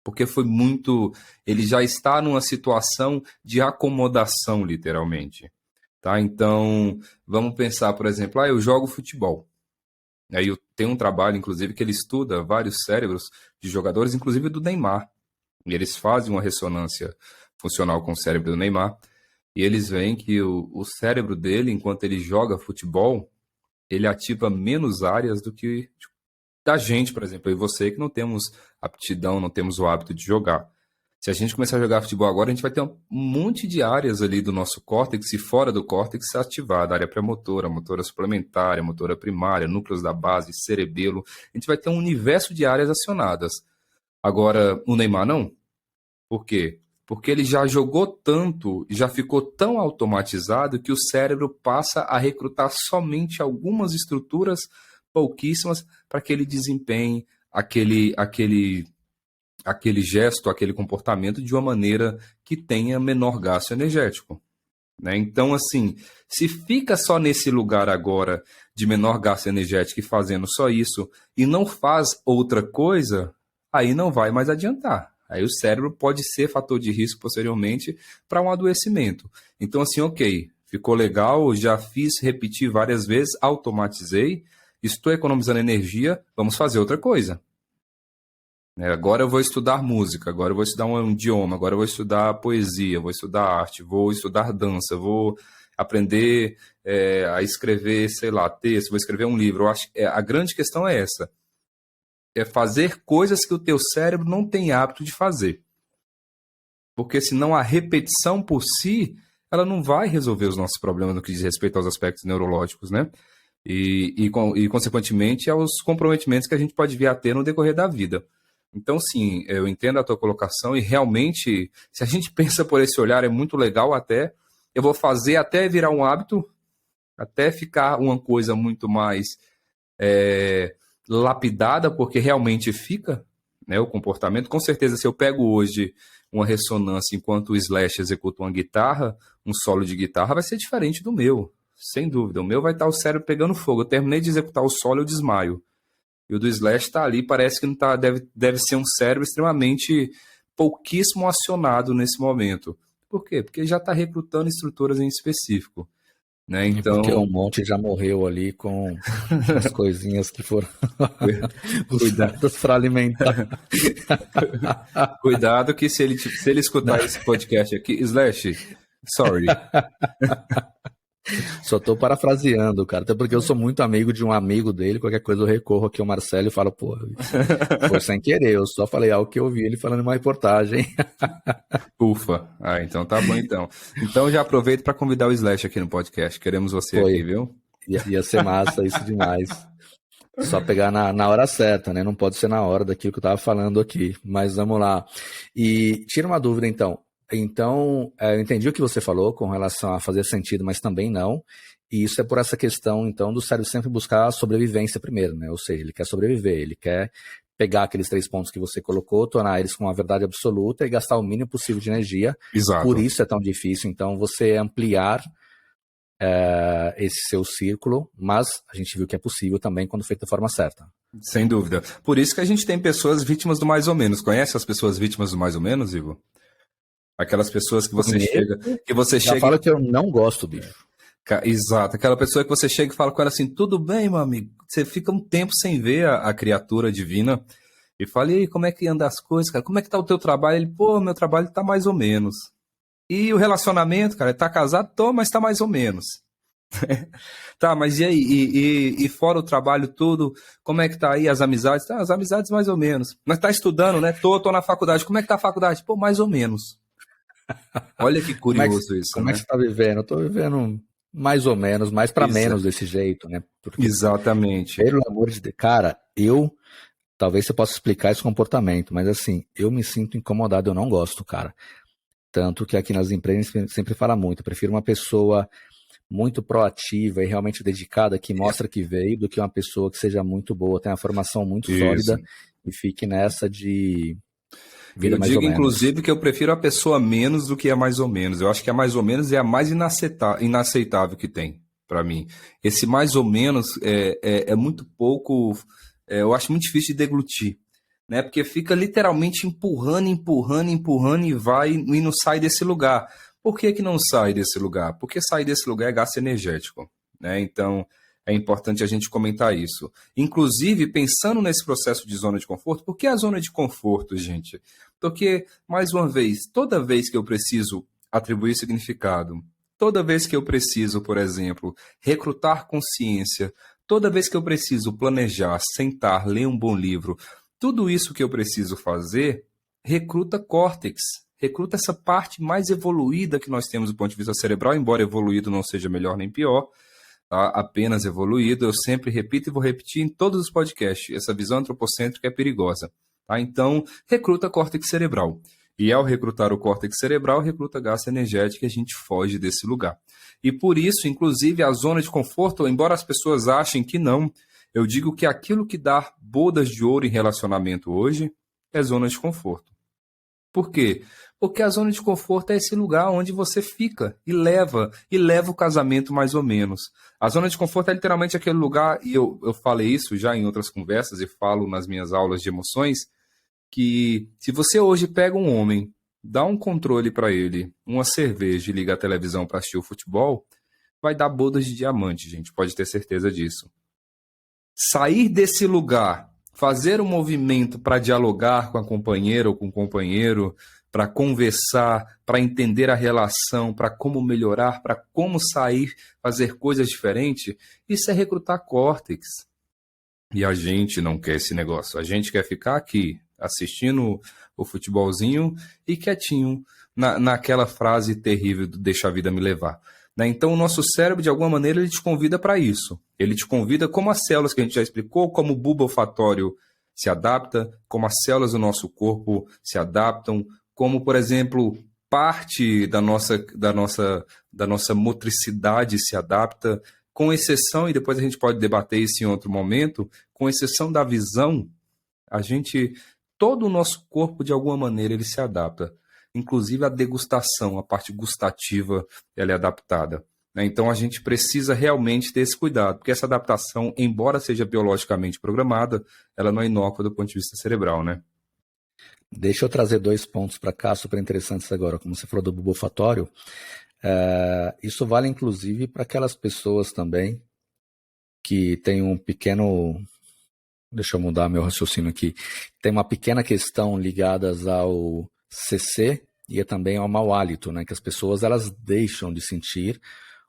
S2: Porque foi muito. Ele já está numa situação de acomodação, literalmente. Tá? Então, vamos pensar, por exemplo, eu jogo futebol. Aí eu tenho um trabalho, inclusive, que ele estuda vários cérebros de jogadores, inclusive do Neymar. E eles fazem uma ressonância funcional com o cérebro do Neymar. E eles veem que o cérebro dele, enquanto ele joga futebol, ele ativa menos áreas do que da gente, por exemplo, eu e você que não temos aptidão, não temos o hábito de jogar. Se a gente começar a jogar futebol agora, a gente vai ter um monte de áreas ali do nosso córtex e fora do córtex ativada, área pré-motora, motora suplementar, motora primária, núcleos da base, cerebelo. A gente vai ter um universo de áreas acionadas. Agora, o Neymar não. Por quê? Porque ele já jogou tanto, já ficou tão automatizado que o cérebro passa a recrutar somente algumas estruturas, pouquíssimas, para que ele desempenhe aquele gesto, aquele comportamento de uma maneira que tenha menor gasto energético. Né? Então, assim, se fica só nesse lugar agora de menor gasto energético e fazendo só isso e não faz outra coisa, aí não vai mais adiantar. Aí o cérebro pode ser fator de risco posteriormente para um adoecimento. Então, assim, ok, ficou legal, já fiz, repeti várias vezes, automatizei, estou economizando energia, vamos fazer outra coisa. Agora eu vou estudar música, agora eu vou estudar um idioma, agora eu vou estudar poesia, vou estudar arte, vou estudar dança, vou aprender a escrever, sei lá, texto, vou escrever um livro. Eu acho que a grande questão é essa. É fazer coisas que o teu cérebro não tem hábito de fazer. Porque senão a repetição por si, ela não vai resolver os nossos problemas no que diz respeito aos aspectos neurológicos, né? E consequentemente, aos comprometimentos que a gente pode vir a ter no decorrer da vida. Então, sim, eu entendo a tua colocação e realmente, se a gente pensa por esse olhar, é muito legal até. Eu vou fazer até virar um hábito, até ficar uma coisa muito mais lapidada, porque realmente fica, né, o comportamento. Com certeza, se eu pego hoje uma ressonância enquanto o Slash executa uma guitarra, um solo de guitarra vai ser diferente do meu, sem dúvida. O meu vai estar o cérebro pegando fogo. Eu terminei de executar o solo, eu desmaio. E o do Slash está ali, parece que não tá, deve ser um cérebro extremamente pouquíssimo acionado nesse momento. Por quê? Porque ele já está recrutando estruturas em específico. Né?
S1: e porque
S2: Então,
S1: um monte já morreu ali com as coisinhas que foram
S2: cuida,
S1: usadas para alimentar.
S2: cuidado que se ele escutar esse podcast aqui, Slash, sorry.
S1: Só tô parafraseando, cara. Até porque eu sou muito amigo de um amigo dele. Qualquer coisa eu recorro aqui ao Marcelo e falo, pô, foi sem querer. Eu só falei algo que eu ouvi ele falando em uma reportagem.
S2: Ufa. Então tá bom então. Então já aproveito para convidar o Slash aqui no podcast. Queremos você aqui,
S1: Foi.
S2: viu?
S1: Ia ser massa isso demais. Só pegar na hora certa, né? Não pode ser na hora daquilo que eu tava falando aqui. Mas vamos lá. E tira uma dúvida, então. Então, eu entendi o que você falou com relação a fazer sentido, mas também não. E isso é por essa questão, então, do cérebro sempre buscar a sobrevivência primeiro, né? Ou seja, ele quer sobreviver, ele quer pegar aqueles 3 pontos que você colocou, tornar eles com uma verdade absoluta e gastar o mínimo possível de energia. Por
S2: Exato.
S1: isso é tão difícil, então, você ampliar esse seu círculo, mas a gente viu que é possível também quando feito da forma certa.
S2: Sem dúvida. Por isso que a gente tem pessoas vítimas do mais ou menos. Conhece as pessoas vítimas do mais ou menos, Ivo? Aquelas pessoas que você chega,
S1: Já fala que eu não gosto, bicho.
S2: Exato, aquela pessoa que você chega e fala com ela assim, tudo bem, meu amigo? Você fica um tempo sem ver a criatura divina e fala, e aí, como é que anda as coisas, cara? Como é que tá o teu trabalho? Ele, pô, meu trabalho tá mais ou menos. E o relacionamento, cara, tá casado? Tô, mas tá mais ou menos. Tá, mas e aí? E fora o trabalho tudo, como é que tá aí as amizades? Tá, as amizades mais ou menos. Mas tá estudando, né? Tô na faculdade. Como é que tá a faculdade? Pô, mais ou menos. Olha que curioso isso,
S1: Como é que
S2: né?
S1: você tá vivendo? Eu tô vivendo mais ou menos, mais para menos desse jeito, né? Porque,
S2: Exatamente.
S1: pelo amor de Deus, cara, talvez você possa explicar esse comportamento, mas assim, eu me sinto incomodado, eu não gosto, cara. Tanto que aqui nas empresas sempre fala muito, eu prefiro uma pessoa muito proativa e realmente dedicada, que mostra que veio, do que uma pessoa que seja muito boa, tenha uma formação muito
S2: Isso.
S1: sólida e fique nessa de vida
S2: Eu
S1: mais ou
S2: digo,
S1: menos.
S2: inclusive, que eu prefiro a pessoa menos do que a mais ou menos. Eu acho que a mais ou menos é a mais inaceitável que tem, para mim. Esse mais ou menos é muito pouco, eu acho muito difícil de deglutir, né? Porque fica literalmente empurrando, empurrando, empurrando e vai e não sai desse lugar. Por que que não sai desse lugar? Porque sair desse lugar é gasto energético, né? Então, é importante a gente comentar isso. Inclusive, pensando nesse processo de zona de conforto, por que a zona de conforto, gente? Porque, mais uma vez, toda vez que eu preciso atribuir significado, toda vez que eu preciso, por exemplo, recrutar consciência, toda vez que eu preciso planejar, sentar, ler um bom livro, tudo isso que eu preciso fazer, recruta córtex, recruta essa parte mais evoluída que nós temos do ponto de vista cerebral, embora evoluído não seja melhor nem pior, tá? Apenas evoluído. Eu sempre repito e vou repetir em todos os podcasts, essa visão antropocêntrica é perigosa. Tá? Então, recruta córtex cerebral. E ao recrutar o córtex cerebral, recruta gasto energético e a gente foge desse lugar. E por isso, inclusive, a zona de conforto, embora as pessoas achem que não, eu digo que aquilo que dá bodas de ouro em relacionamento hoje é zona de conforto. Por quê? Porque a zona de conforto é esse lugar onde você fica e leva o casamento mais ou menos. A zona de conforto é literalmente aquele lugar, e eu falei isso já em outras conversas e falo nas minhas aulas de emoções, que se você hoje pega um homem, dá um controle para ele, uma cerveja e liga a televisão para assistir o futebol, vai dar bodas de diamante, gente, pode ter certeza disso. Sair desse lugar, fazer um movimento para dialogar com a companheira ou com o companheiro, para conversar, para entender a relação, para como melhorar, para como sair, fazer coisas diferentes, isso é recrutar córtex. E a gente não quer esse negócio. A gente quer ficar aqui assistindo o futebolzinho e quietinho naquela frase terrível do deixa a vida me levar. Né? Então, o nosso cérebro, de alguma maneira, ele te convida para isso. Ele te convida, como as células que a gente já explicou, como o bulbo olfatório se adapta, como as células do nosso corpo se adaptam, como, por exemplo, parte da nossa motricidade se adapta, com exceção, e depois a gente pode debater isso em outro momento, com exceção da visão, todo o nosso corpo, de alguma maneira, ele se adapta. Inclusive a degustação, a parte gustativa, ela é adaptada. Né? Então a gente precisa realmente ter esse cuidado, porque essa adaptação, embora seja biologicamente programada, ela não é inócua do ponto de vista cerebral, né?
S1: Deixa eu trazer 2 pontos para cá, super interessantes agora. Como você falou do bulbo olfatório, isso vale inclusive para aquelas pessoas também que têm um pequeno... Deixa eu mudar meu raciocínio aqui. Tem uma pequena questão ligadas ao CC e também ao mau hálito, né? Que as pessoas elas deixam de sentir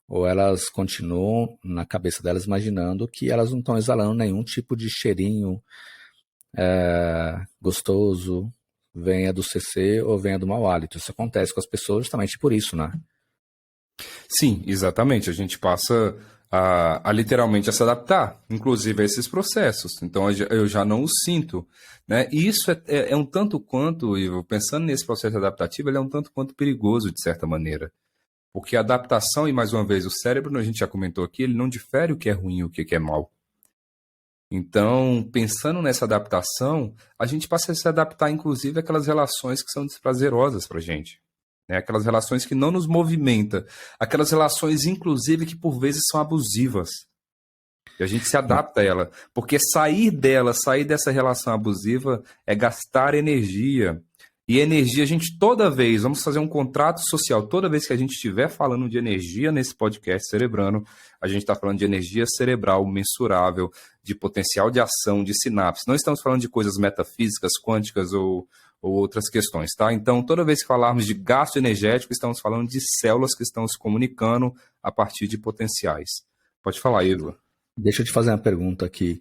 S1: ou elas continuam na cabeça delas imaginando que elas não estão exalando nenhum tipo de cheirinho gostoso, venha do CC ou venha do mau hálito. Isso acontece com as pessoas justamente por isso, né?
S2: Sim, exatamente. A gente passa a literalmente a se adaptar, inclusive a esses processos. Então eu já não o sinto. Né? E isso é um tanto quanto, Ivo, pensando nesse processo adaptativo, ele é um tanto quanto perigoso, de certa maneira. Porque a adaptação, e mais uma vez, o cérebro, a gente já comentou aqui, ele não difere o que é ruim e o que é mal. Então, pensando nessa adaptação, a gente passa a se adaptar, inclusive, àquelas relações que são desprazerosas para a gente. Né? Aquelas relações que não nos movimentam. Aquelas relações, inclusive, que por vezes são abusivas. E a gente se adapta a ela. Porque sair dessa relação abusiva é gastar energia. E energia, a gente toda vez, vamos fazer um contrato social, toda vez que a gente estiver falando de energia nesse podcast Cerebrando, a gente está falando de energia cerebral mensurável, de potencial de ação, de sinapse. Não estamos falando de coisas metafísicas, quânticas ou outras questões, tá? Então, toda vez que falarmos de gasto energético, estamos falando de células que estão se comunicando a partir de potenciais. Pode falar, Igor.
S1: Deixa eu te fazer uma pergunta aqui,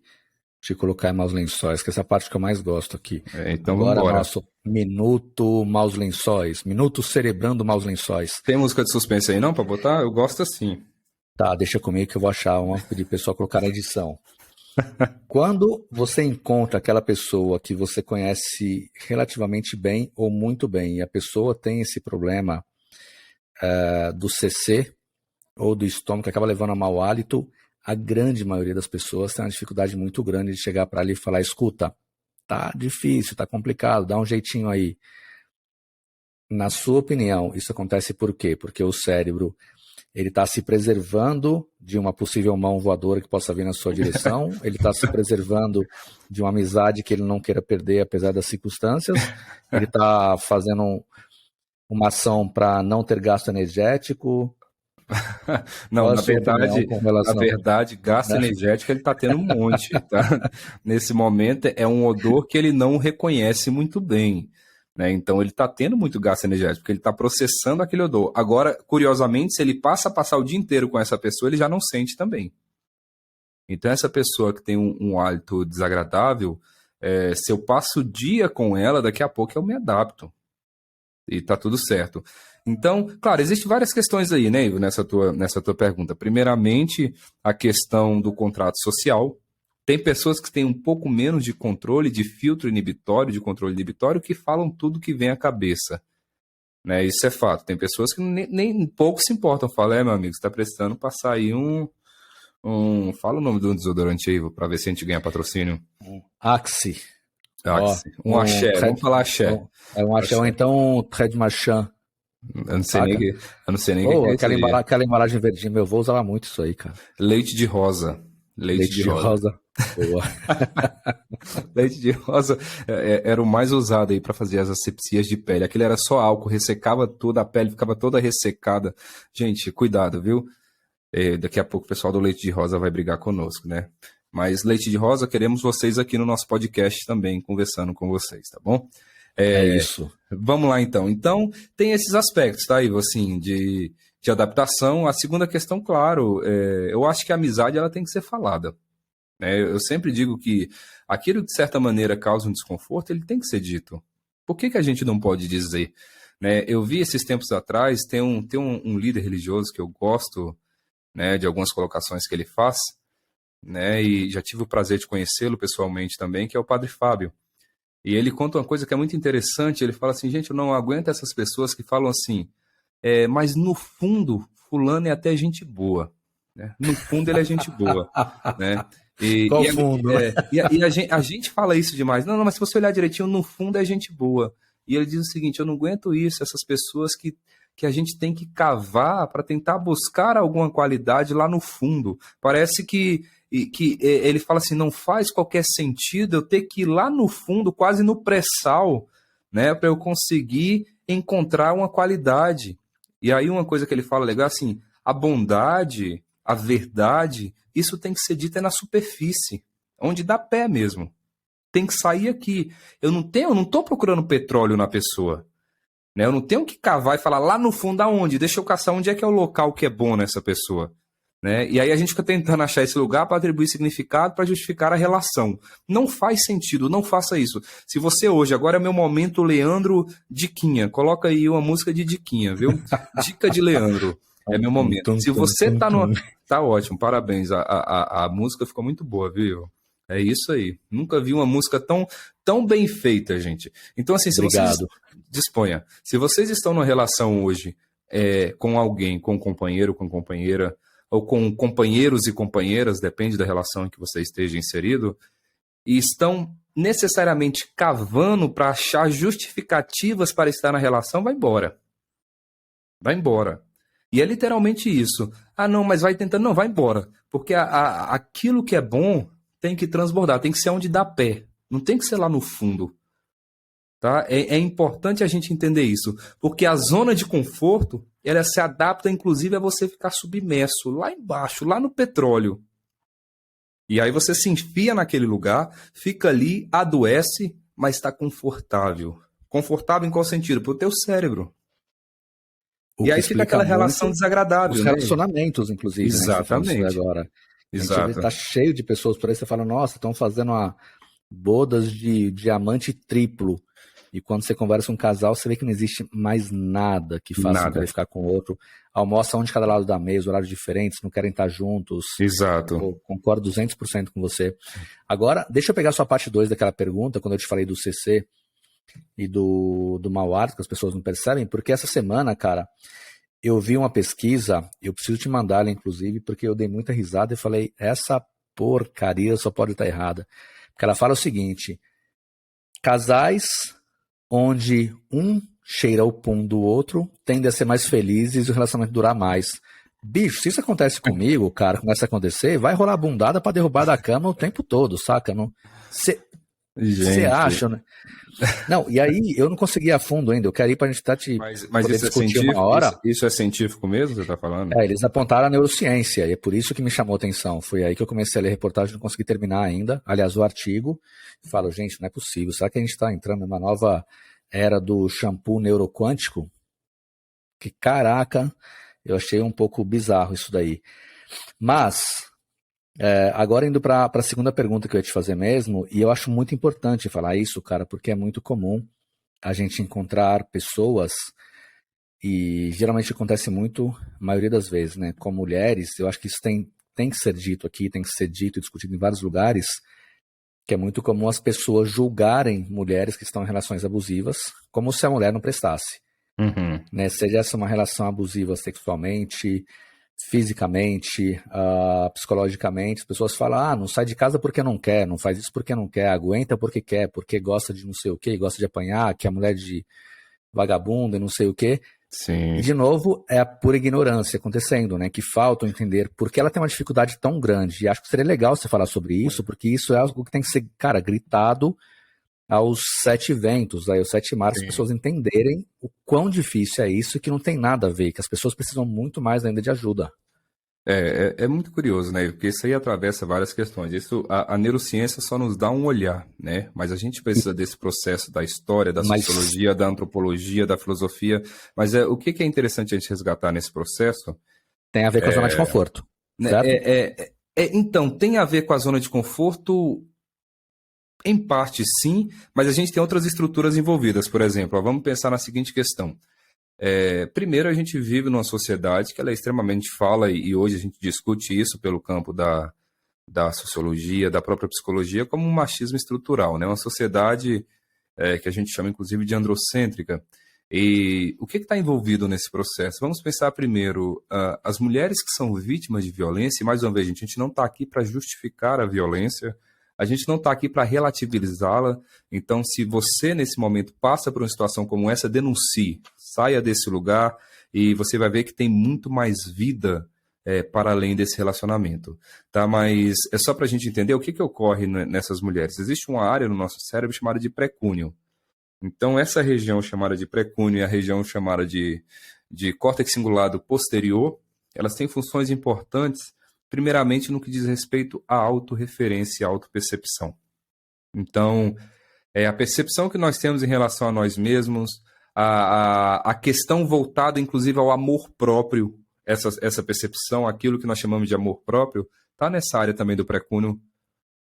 S1: te colocar em Maus Lençóis, que é essa parte que eu mais gosto aqui.
S2: Então
S1: agora,
S2: vamos embora.
S1: Nosso Minuto Maus Lençóis, Minuto Cerebrando Maus Lençóis.
S2: Tem música de suspense aí não, para botar? Eu gosto assim.
S1: Tá, deixa comigo que eu vou achar uma, pedir pro pessoal colocar na edição. Quando você encontra aquela pessoa que você conhece relativamente bem ou muito bem, e a pessoa tem esse problema do CC ou do estômago, que acaba levando a mau hálito, a grande maioria das pessoas tem uma dificuldade muito grande de chegar para ali e falar, escuta, tá difícil, tá complicado, dá um jeitinho aí. Na sua opinião, isso acontece por quê? Porque o cérebro ele está se preservando de uma possível mão voadora que possa vir na sua direção, ele está se preservando de uma amizade que ele não queira perder apesar das circunstâncias, ele está fazendo uma ação para não ter gasto energético.
S2: Não, na verdade, gasto energético ele está tendo um monte, tá? Nesse momento é um odor que ele não reconhece muito bem, né? Então ele está tendo muito gasto energético, porque ele está processando aquele odor. Agora, curiosamente, se ele passa a passar o dia inteiro com essa pessoa, ele já não sente também. Então essa pessoa que tem um hálito desagradável, se eu passo o dia com ela, daqui a pouco eu me adapto. E tá tudo certo. Então, claro, existem várias questões aí, né, Ivo, nessa tua pergunta. Primeiramente, a questão do contrato social. Tem pessoas que têm um pouco menos de controle, de filtro inibitório, de controle inibitório, que falam tudo que vem à cabeça. Né? Isso é fato. Tem pessoas que nem pouco se importam. Falam, meu amigo, você está precisando passar aí Fala o nome do desodorante aí, Ivo, para ver se a gente ganha patrocínio.
S1: Axe.
S2: Um axé, vamos falar axé.
S1: Um axé, ou então um Tred Marchand.
S2: Eu não sei nem
S1: que é aquela embalagem verdinha, eu vou usar muito isso aí, cara.
S2: Leite de rosa. Leite de rosa.
S1: Boa.
S2: Leite de rosa era o mais usado aí para fazer as asepsias de pele. Aquele era só álcool, ressecava toda a pele, ficava toda ressecada. Gente, cuidado, viu? Daqui a pouco o pessoal do leite de rosa vai brigar conosco, né? Mas leite de rosa, queremos vocês aqui no nosso podcast também, conversando com vocês, tá bom?
S1: É isso.
S2: Vamos lá, então. Então, tem esses aspectos, tá, Ivo, assim, de adaptação. A segunda questão, claro, eu acho que a amizade ela tem que ser falada. Né? Eu sempre digo que aquilo que, de certa maneira, causa um desconforto, ele tem que ser dito. Por que a gente não pode dizer? Né? Eu vi esses tempos atrás, tem um líder religioso que eu gosto, né, de algumas colocações que ele faz, né, e já tive o prazer de conhecê-lo pessoalmente também, que é o Padre Fábio. E ele conta uma coisa que é muito interessante, ele fala assim, gente, eu não aguento essas pessoas que falam assim, mas no fundo, fulano é até gente boa. Né? No fundo ele é gente boa. Né?
S1: Qual fundo?
S2: A gente fala isso demais. Não, mas se você olhar direitinho, no fundo é gente boa. E ele diz o seguinte, eu não aguento isso, essas pessoas que a gente tem que cavar para tentar buscar alguma qualidade lá no fundo. Parece que ele fala assim, não faz qualquer sentido eu ter que ir lá no fundo, quase no pré-sal, né, para eu conseguir encontrar uma qualidade. E aí uma coisa que ele fala legal, assim, a bondade, a verdade, isso tem que ser dito na superfície, onde dá pé mesmo. Tem que sair aqui. Eu não estou procurando petróleo na pessoa. Né? Eu não tenho que cavar e falar lá no fundo aonde, deixa eu caçar onde é que é o local que é bom nessa pessoa. Né? E aí a gente fica tentando achar esse lugar para atribuir significado, para justificar a relação. Não faz sentido, não faça isso. Se você hoje, agora é meu momento Leandro Diquinha, coloca aí uma música de Diquinha, viu? Dica de Leandro, é meu momento. Se você tá no... Tá ótimo, parabéns, a música ficou muito boa, viu? É isso aí. Nunca vi uma música tão bem feita, gente. Então, assim, se
S1: Obrigado.
S2: Vocês... Disponha. Se vocês estão numa relação hoje com alguém, com um companheiro, com companheira, ou com companheiros e companheiras, depende da relação em que você esteja inserido, e estão necessariamente cavando para achar justificativas para estar na relação, vai embora. Vai embora. E é literalmente isso. Ah, não, mas vai tentando. Não, vai embora. Porque aquilo que é bom tem que transbordar, tem que ser onde dá pé. Não tem que ser lá no fundo. Tá? É importante a gente entender isso. Porque a zona de conforto, ela se adapta, inclusive, a você ficar submerso lá embaixo, lá no petróleo. E aí você se enfia naquele lugar, fica ali, adoece, mas está confortável. Confortável em qual sentido? Para o teu cérebro.
S1: O
S2: E
S1: que
S2: aí fica
S1: explica
S2: aquela relação
S1: muito os
S2: desagradável, né?
S1: relacionamentos, inclusive, né? Que você tá falando isso
S2: Exatamente.
S1: agora. A gente vê,
S2: Exato.
S1: tá cheio de pessoas por aí, você fala, nossa, estão fazendo bodas de diamante triplo. E quando você conversa com um casal, você vê que não existe mais nada que faça um
S2: Nada.
S1: querer ficar com o outro. Almoça um de cada lado da mesa, horários diferentes, não querem estar juntos.
S2: Exato.
S1: Pô, concordo 200% com você. Agora, deixa eu pegar a sua parte 2 daquela pergunta, quando eu te falei do CC e do mau hálito, que as pessoas não percebem, porque essa semana, cara, eu vi uma pesquisa, eu preciso te mandar ela, inclusive, porque eu dei muita risada e falei, essa porcaria só pode estar errada. Porque ela fala o seguinte, casais onde um cheira o pum do outro tendem a ser mais felizes e o relacionamento durar mais. Bicho, se isso acontece comigo, cara, começa a acontecer, vai rolar bundada pra derrubar da cama o tempo todo, saca? Você
S2: Gente,
S1: acha, né? Não, e aí eu não consegui ir a fundo ainda, eu quero ir pra gente
S2: mas
S1: poder
S2: isso é
S1: discutir uma
S2: científico?
S1: hora.
S2: Isso é científico mesmo, você está falando?
S1: Eles apontaram a neurociência, e é por isso que me chamou a atenção. Foi aí que eu comecei a ler a reportagem, não consegui terminar ainda. Aliás, o artigo, falo, gente, não é possível. Será que a gente está entrando numa nova era do shampoo neuroquântico? Que caraca, eu achei um pouco bizarro isso daí. Mas, agora indo para a segunda pergunta que eu ia te fazer mesmo, e eu acho muito importante falar isso, cara, porque é muito comum a gente encontrar pessoas. E geralmente acontece muito, a maioria das vezes, né? Com mulheres, eu acho que isso tem que ser dito aqui, tem que ser dito e discutido em vários lugares, que é muito comum as pessoas julgarem mulheres que estão em relações abusivas, como se a mulher não prestasse.
S2: Uhum.
S1: Né? Seja essa uma relação abusiva sexualmente, fisicamente, psicologicamente, as pessoas falam, não sai de casa porque não quer, não faz isso porque não quer, aguenta porque quer, porque gosta de não sei o quê, gosta de apanhar, que é mulher de vagabunda e não sei o quê. E,
S2: Sim.
S1: de novo, é a pura ignorância acontecendo, né? Que falta entender porque ela tem uma dificuldade tão grande. E acho que seria legal você falar sobre isso, porque isso é algo que tem que ser, cara, gritado aos 7 ventos, aos 7 mares, para as
S2: Sim.
S1: pessoas entenderem o quão difícil é isso e que não tem nada a ver, que as pessoas precisam muito mais ainda de ajuda.
S2: É muito curioso, né? Porque isso aí atravessa várias questões. A neurociência só nos dá um olhar, né? Mas a gente
S1: E,
S2: precisa desse processo da história, da
S1: mas
S2: sociologia, da antropologia, da filosofia. Mas o que é interessante a gente resgatar nesse processo?
S1: tem a ver com a zona de conforto,
S2: Né?
S1: certo?
S2: Então, tem a ver com a zona de conforto, em parte sim, mas a gente tem outras estruturas envolvidas. Por exemplo, vamos pensar na seguinte questão. Primeiro, a gente vive numa sociedade que ela é extremamente fala, e hoje a gente discute isso pelo campo da sociologia, da própria psicologia, como um machismo estrutural, né? Uma sociedade que a gente chama, inclusive, de androcêntrica. E o que está envolvido nesse processo? Vamos pensar primeiro, as mulheres que são vítimas de violência, e mais uma vez, a gente não está aqui para justificar a violência, a gente não está aqui para relativizá-la. Então, se você, nesse momento, passa por uma situação como essa, denuncie, saia desse lugar e você vai ver que tem muito mais vida para além desse relacionamento. Tá? Mas é só para a gente entender o que ocorre nessas mulheres. Existe uma área no nosso cérebro chamada de precúneo. Então, essa região chamada de precúneo e a região chamada de córtex cingulado posterior, elas têm funções importantes, primeiramente no que diz respeito à autorreferência e autopercepção. Então, a percepção que nós temos em relação a nós mesmos, a questão voltada, inclusive, ao amor próprio, essa percepção, aquilo que nós chamamos de amor próprio, está nessa área também do precúneo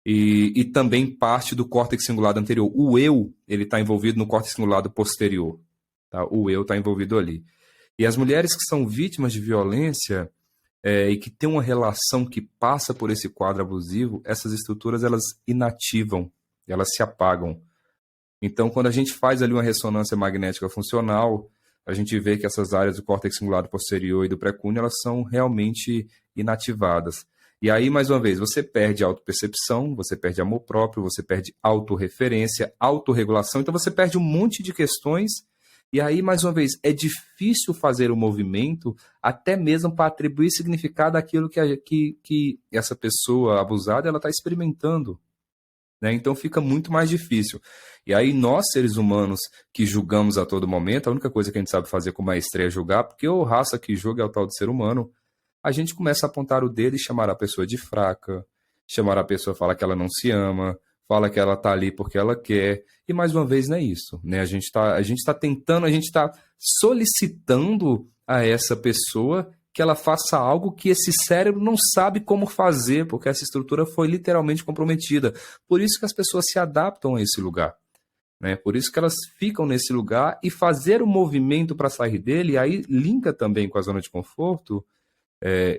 S2: e também parte do córtex cingulado anterior. O eu, ele está envolvido no córtex cingulado posterior. Tá? O eu está envolvido ali. E as mulheres que são vítimas de violência e que têm uma relação que passa por esse quadro abusivo, essas estruturas elas inativam, elas se apagam. Então, quando a gente faz ali uma ressonância magnética funcional, a gente vê que essas áreas do córtex cingulado posterior e do precúneo, elas são realmente inativadas. E aí, mais uma vez, você perde autopercepção, você perde amor próprio, você perde autorreferência, autorregulação, então você perde um monte de questões E aí, mais uma vez, é difícil fazer o movimento até mesmo para atribuir significado àquilo que essa pessoa abusada ela está experimentando. Né? Então fica muito mais difícil. E aí nós, seres humanos, que julgamos a todo momento, a única coisa que a gente sabe fazer com maestria é julgar, porque o raça que julga é o tal de ser humano, a gente começa a apontar o dedo e chamar a pessoa de fraca, chamar a pessoa, falar que ela não se ama, fala que ela está ali porque ela quer, e mais uma vez não é isso. Né? A gente tá tentando, a gente está solicitando a essa pessoa que ela faça algo que esse cérebro não sabe como fazer, porque essa estrutura foi literalmente comprometida. Por isso que as pessoas se adaptam a esse lugar. Né? Por isso que elas ficam nesse lugar e fazer o movimento para sair dele, e aí linka também com a zona de conforto,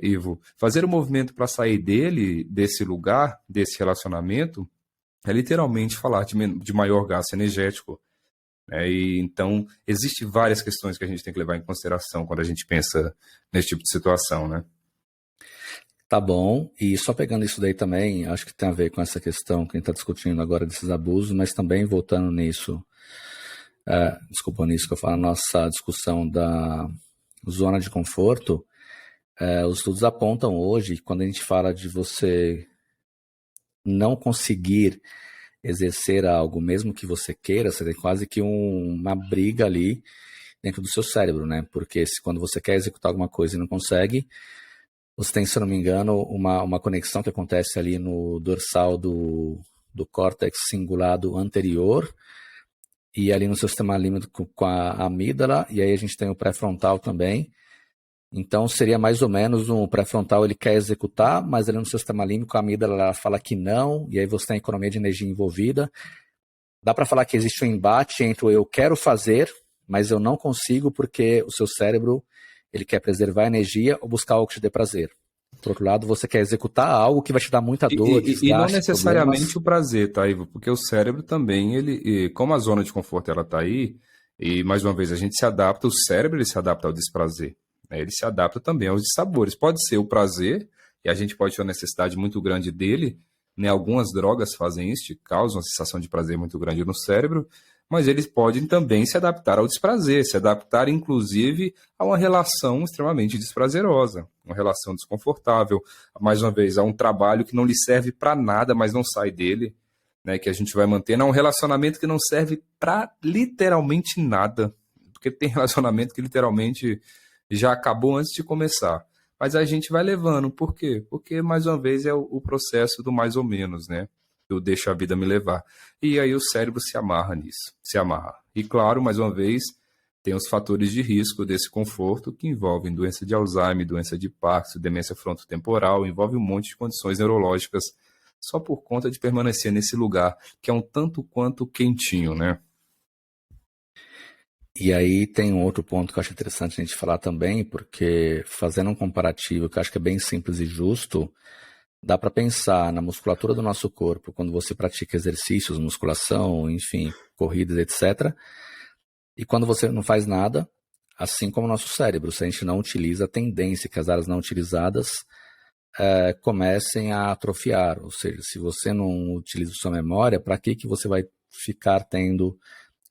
S2: Ivo, fazer o movimento para sair dele, desse lugar, desse relacionamento, é literalmente falar de maior gasto energético. E então, existem várias questões que a gente tem que levar em consideração quando a gente pensa nesse tipo de situação, né?
S1: Tá bom, e só pegando isso daí também, acho que tem a ver com essa questão que a gente está discutindo agora desses abusos, mas também voltando nisso, nisso que eu falo, a nossa discussão da zona de conforto, os estudos apontam hoje que quando a gente fala de você não conseguir exercer algo, mesmo que você queira, você tem quase que uma briga ali dentro do seu cérebro, né? Porque quando você quer executar alguma coisa e não consegue, você tem, se eu não me engano, uma conexão que acontece ali no dorsal do córtex cingulado anterior e ali no seu sistema límbico com a amígdala, e aí a gente tem o pré-frontal também. Então, seria mais ou menos um pré-frontal, ele quer executar, mas ali no seu sistema límbico, a amígdala ela fala que não, e aí você tem a economia de energia envolvida. Dá para falar que existe um embate entre o eu quero fazer, mas eu não consigo porque o seu cérebro ele quer preservar a energia ou buscar algo que te dê prazer. Por outro lado, você quer executar algo que vai te dar muita dor, desgaste,
S2: e não necessariamente
S1: problemas.
S2: o prazer, tá, Ivo? Porque o cérebro também, como a zona de conforto ela tá aí, e mais uma vez a gente se adapta, o cérebro ele se adapta ao desprazer. Ele se adapta também aos dissabores. Pode ser o prazer, e a gente pode ter uma necessidade muito grande dele, né? Algumas drogas fazem isso, causam uma sensação de prazer muito grande no cérebro, mas eles podem também se adaptar ao desprazer, se adaptar, inclusive, a uma relação extremamente desprazerosa, uma relação desconfortável, mais uma vez, a um trabalho que não lhe serve para nada, mas não sai dele, né? Que a gente vai manter, a um relacionamento que não serve para literalmente nada, porque tem relacionamento que literalmente já acabou antes de começar. Mas a gente vai levando. Por quê? Porque, mais uma vez, é o processo do mais ou menos, né? Eu deixo a vida me levar. E aí o cérebro se amarra nisso. Se amarra. E, claro, mais uma vez, tem os fatores de risco desse conforto que envolvem doença de Alzheimer, doença de Parkinson, demência frontotemporal, envolve um monte de condições neurológicas só por conta de permanecer nesse lugar, que é um tanto quanto quentinho, né?
S1: E aí tem um outro ponto que eu acho interessante a gente falar também, porque fazendo um comparativo que eu acho que é bem simples e justo, dá para pensar na musculatura do nosso corpo, quando você pratica exercícios, musculação, enfim, corridas, etc. E quando você não faz nada, assim como o nosso cérebro, se a gente não utiliza, a tendência que as áreas não utilizadas comecem a atrofiar. Ou seja, se você não utiliza sua memória, para que você vai ficar tendo,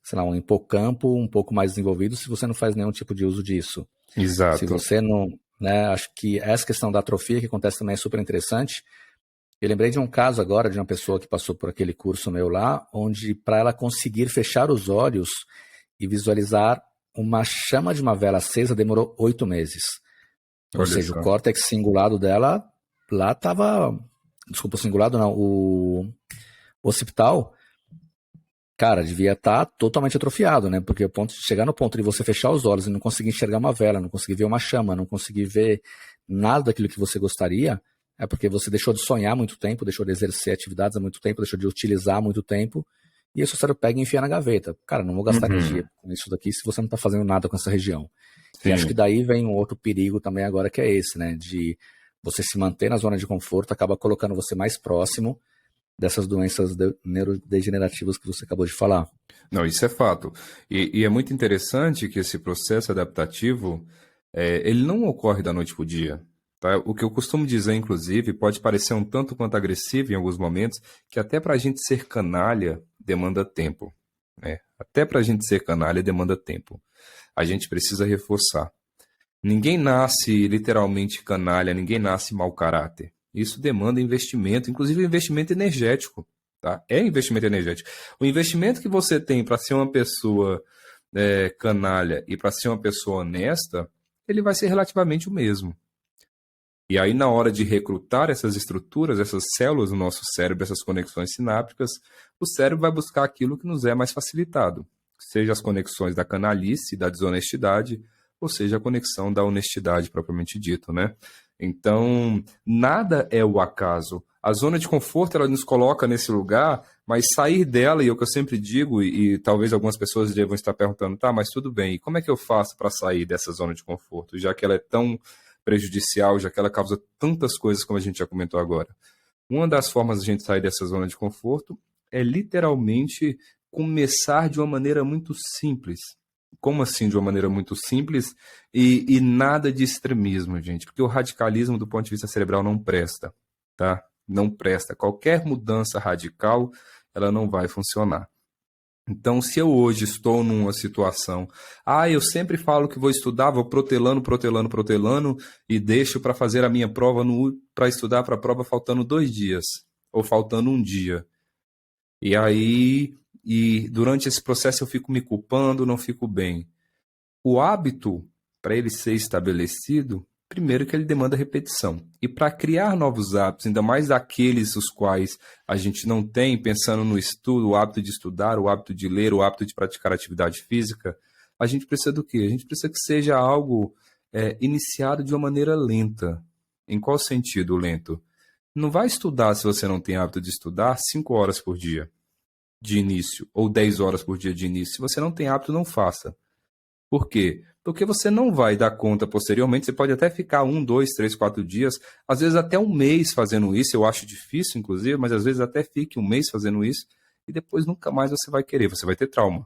S1: sei lá, um hipocampo um pouco mais desenvolvido se você não faz nenhum tipo de uso disso?
S2: Exato.
S1: Se você não... Né, acho que essa questão da atrofia que acontece também é super interessante. Eu lembrei de um caso agora de uma pessoa que passou por aquele curso meu lá, onde para ela conseguir fechar os olhos e visualizar uma chama de uma vela acesa demorou 8 meses. Ou seja, o córtex cingulado dela lá estava... Desculpa, cingulado não. O occipital, cara, devia estar totalmente atrofiado, né? Porque chegar no ponto de você fechar os olhos e não conseguir enxergar uma vela, não conseguir ver uma chama, não conseguir ver nada daquilo que você gostaria, é porque você deixou de sonhar há muito tempo, deixou de exercer atividades há muito tempo, deixou de utilizar há muito tempo, e aí o seu cérebro pega e enfia na gaveta. Cara, não vou gastar energia com isso daqui se você não está fazendo nada com essa região. Sim. E acho que daí vem um outro perigo também agora, que é esse, né? De você se manter na zona de conforto, acaba colocando você mais próximo dessas doenças neurodegenerativas que você acabou de falar.
S2: Não, isso é fato. E é muito interessante que esse processo adaptativo, ele não ocorre da noite para o dia. Tá? O que eu costumo dizer, inclusive, pode parecer um tanto quanto agressivo em alguns momentos, que até para a gente ser canalha demanda tempo. Né? Até para a gente ser canalha demanda tempo. A gente precisa reforçar. Ninguém nasce literalmente canalha, ninguém nasce mau caráter. Isso demanda investimento, inclusive investimento energético. Tá? É investimento energético. O investimento que você tem para ser uma pessoa canalha e para ser uma pessoa honesta, ele vai ser relativamente o mesmo. E aí, na hora de recrutar essas estruturas, essas células no nosso cérebro, essas conexões sinápticas, o cérebro vai buscar aquilo que nos é mais facilitado, seja as conexões da canalice, da desonestidade, ou seja, a conexão da honestidade propriamente dito, né? Então, nada é o acaso. A zona de conforto, ela nos coloca nesse lugar, mas sair dela, e é o que eu sempre digo, e talvez algumas pessoas devam estar perguntando, tá, mas tudo bem, e como é que eu faço para sair dessa zona de conforto, já que ela é tão prejudicial, já que ela causa tantas coisas como a gente já comentou agora? Uma das formas de a gente sair dessa zona de conforto é literalmente começar de uma maneira muito simples. Como assim de uma maneira muito simples e nada de extremismo, gente? Porque o radicalismo do ponto de vista cerebral não presta, tá? Não presta. Qualquer mudança radical, ela não vai funcionar. Então, se eu hoje estou numa situação, eu sempre falo que vou estudar, vou protelando, e deixo para fazer a minha prova, para estudar para a prova faltando 2 dias, ou faltando 1 dia. E aí, durante esse processo eu fico me culpando, não fico bem. O hábito, para ele ser estabelecido, primeiro que ele demanda repetição. E para criar novos hábitos, ainda mais daqueles os quais a gente não tem, pensando no estudo, o hábito de estudar, o hábito de ler, o hábito de praticar atividade física, a gente precisa do quê? A gente precisa que seja algo iniciado de uma maneira lenta. Em qual sentido lento? Não vai estudar se você não tem hábito de estudar 5 horas por dia de início, ou 10 horas por dia de início. Se você não tem hábito, não faça. Por quê? Porque você não vai dar conta posteriormente, você pode até ficar 1, 2, 3, 4 dias, às vezes até 1 mês fazendo isso, eu acho difícil, inclusive, mas às vezes até fique 1 mês fazendo isso, e depois nunca mais você vai querer, você vai ter trauma.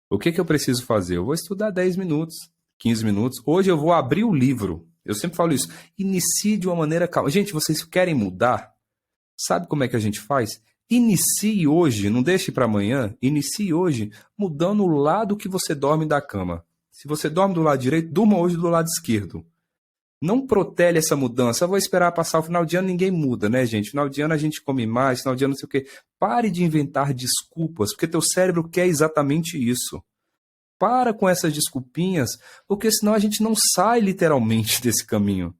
S2: O que eu preciso fazer? Eu vou estudar 10 minutos, 15 minutos, hoje eu vou abrir o livro, eu sempre falo isso, inicie de uma maneira calma. Gente, vocês querem mudar? Sabe como é que a gente faz? Inicie hoje, não deixe para amanhã, inicie hoje mudando o lado que você dorme da cama. Se você dorme do lado direito, durma hoje do lado esquerdo. Não protele essa mudança. Eu vou esperar passar o final de ano, ninguém muda, né, gente? Final de ano a gente come mais, final de ano não sei o quê. Pare de inventar desculpas, porque teu cérebro quer exatamente isso. Para com essas desculpinhas, porque senão a gente não sai literalmente desse caminho.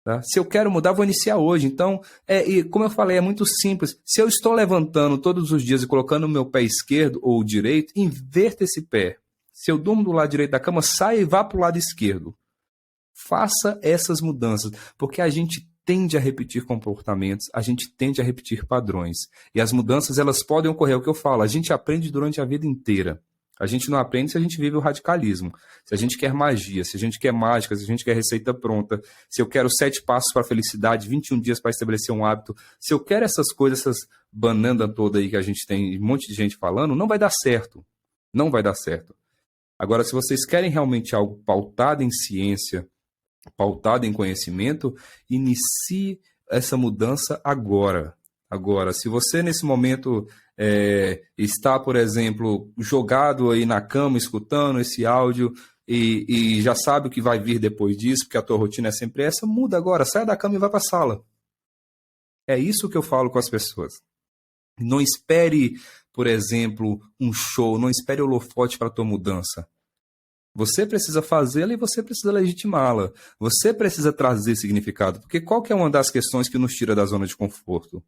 S2: Tá? Se eu quero mudar, vou iniciar hoje. Então, e como eu falei, é muito simples. Se eu estou levantando todos os dias e colocando o meu pé esquerdo ou direito, inverta esse pé. Se eu durmo do lado direito da cama, saia e vá para o lado esquerdo. Faça essas mudanças, porque a gente tende a repetir comportamentos, a gente tende a repetir padrões. E as mudanças, elas podem ocorrer. É o que eu falo, a gente aprende durante a vida inteira. A gente não aprende se a gente vive o radicalismo. Se a gente quer magia, se a gente quer mágica, se a gente quer receita pronta, se eu quero 7 passos para a felicidade, 21 dias para estabelecer um hábito, se eu quero essas coisas, essas banana toda aí que a gente tem, um monte de gente falando, não vai dar certo. Não vai dar certo. Agora, se vocês querem realmente algo pautado em ciência, pautado em conhecimento, inicie essa mudança agora. Agora, se você nesse momento está, por exemplo, jogado aí na cama, escutando esse áudio e já sabe o que vai vir depois disso, porque a tua rotina é sempre essa, muda agora, sai da cama e vai para a sala. É isso que eu falo com as pessoas. Não espere, por exemplo, um show, não espere holofote para a tua mudança. Você precisa fazê-la e você precisa legitimá-la. Você precisa trazer significado, porque qual que é uma das questões que nos tira da zona de conforto?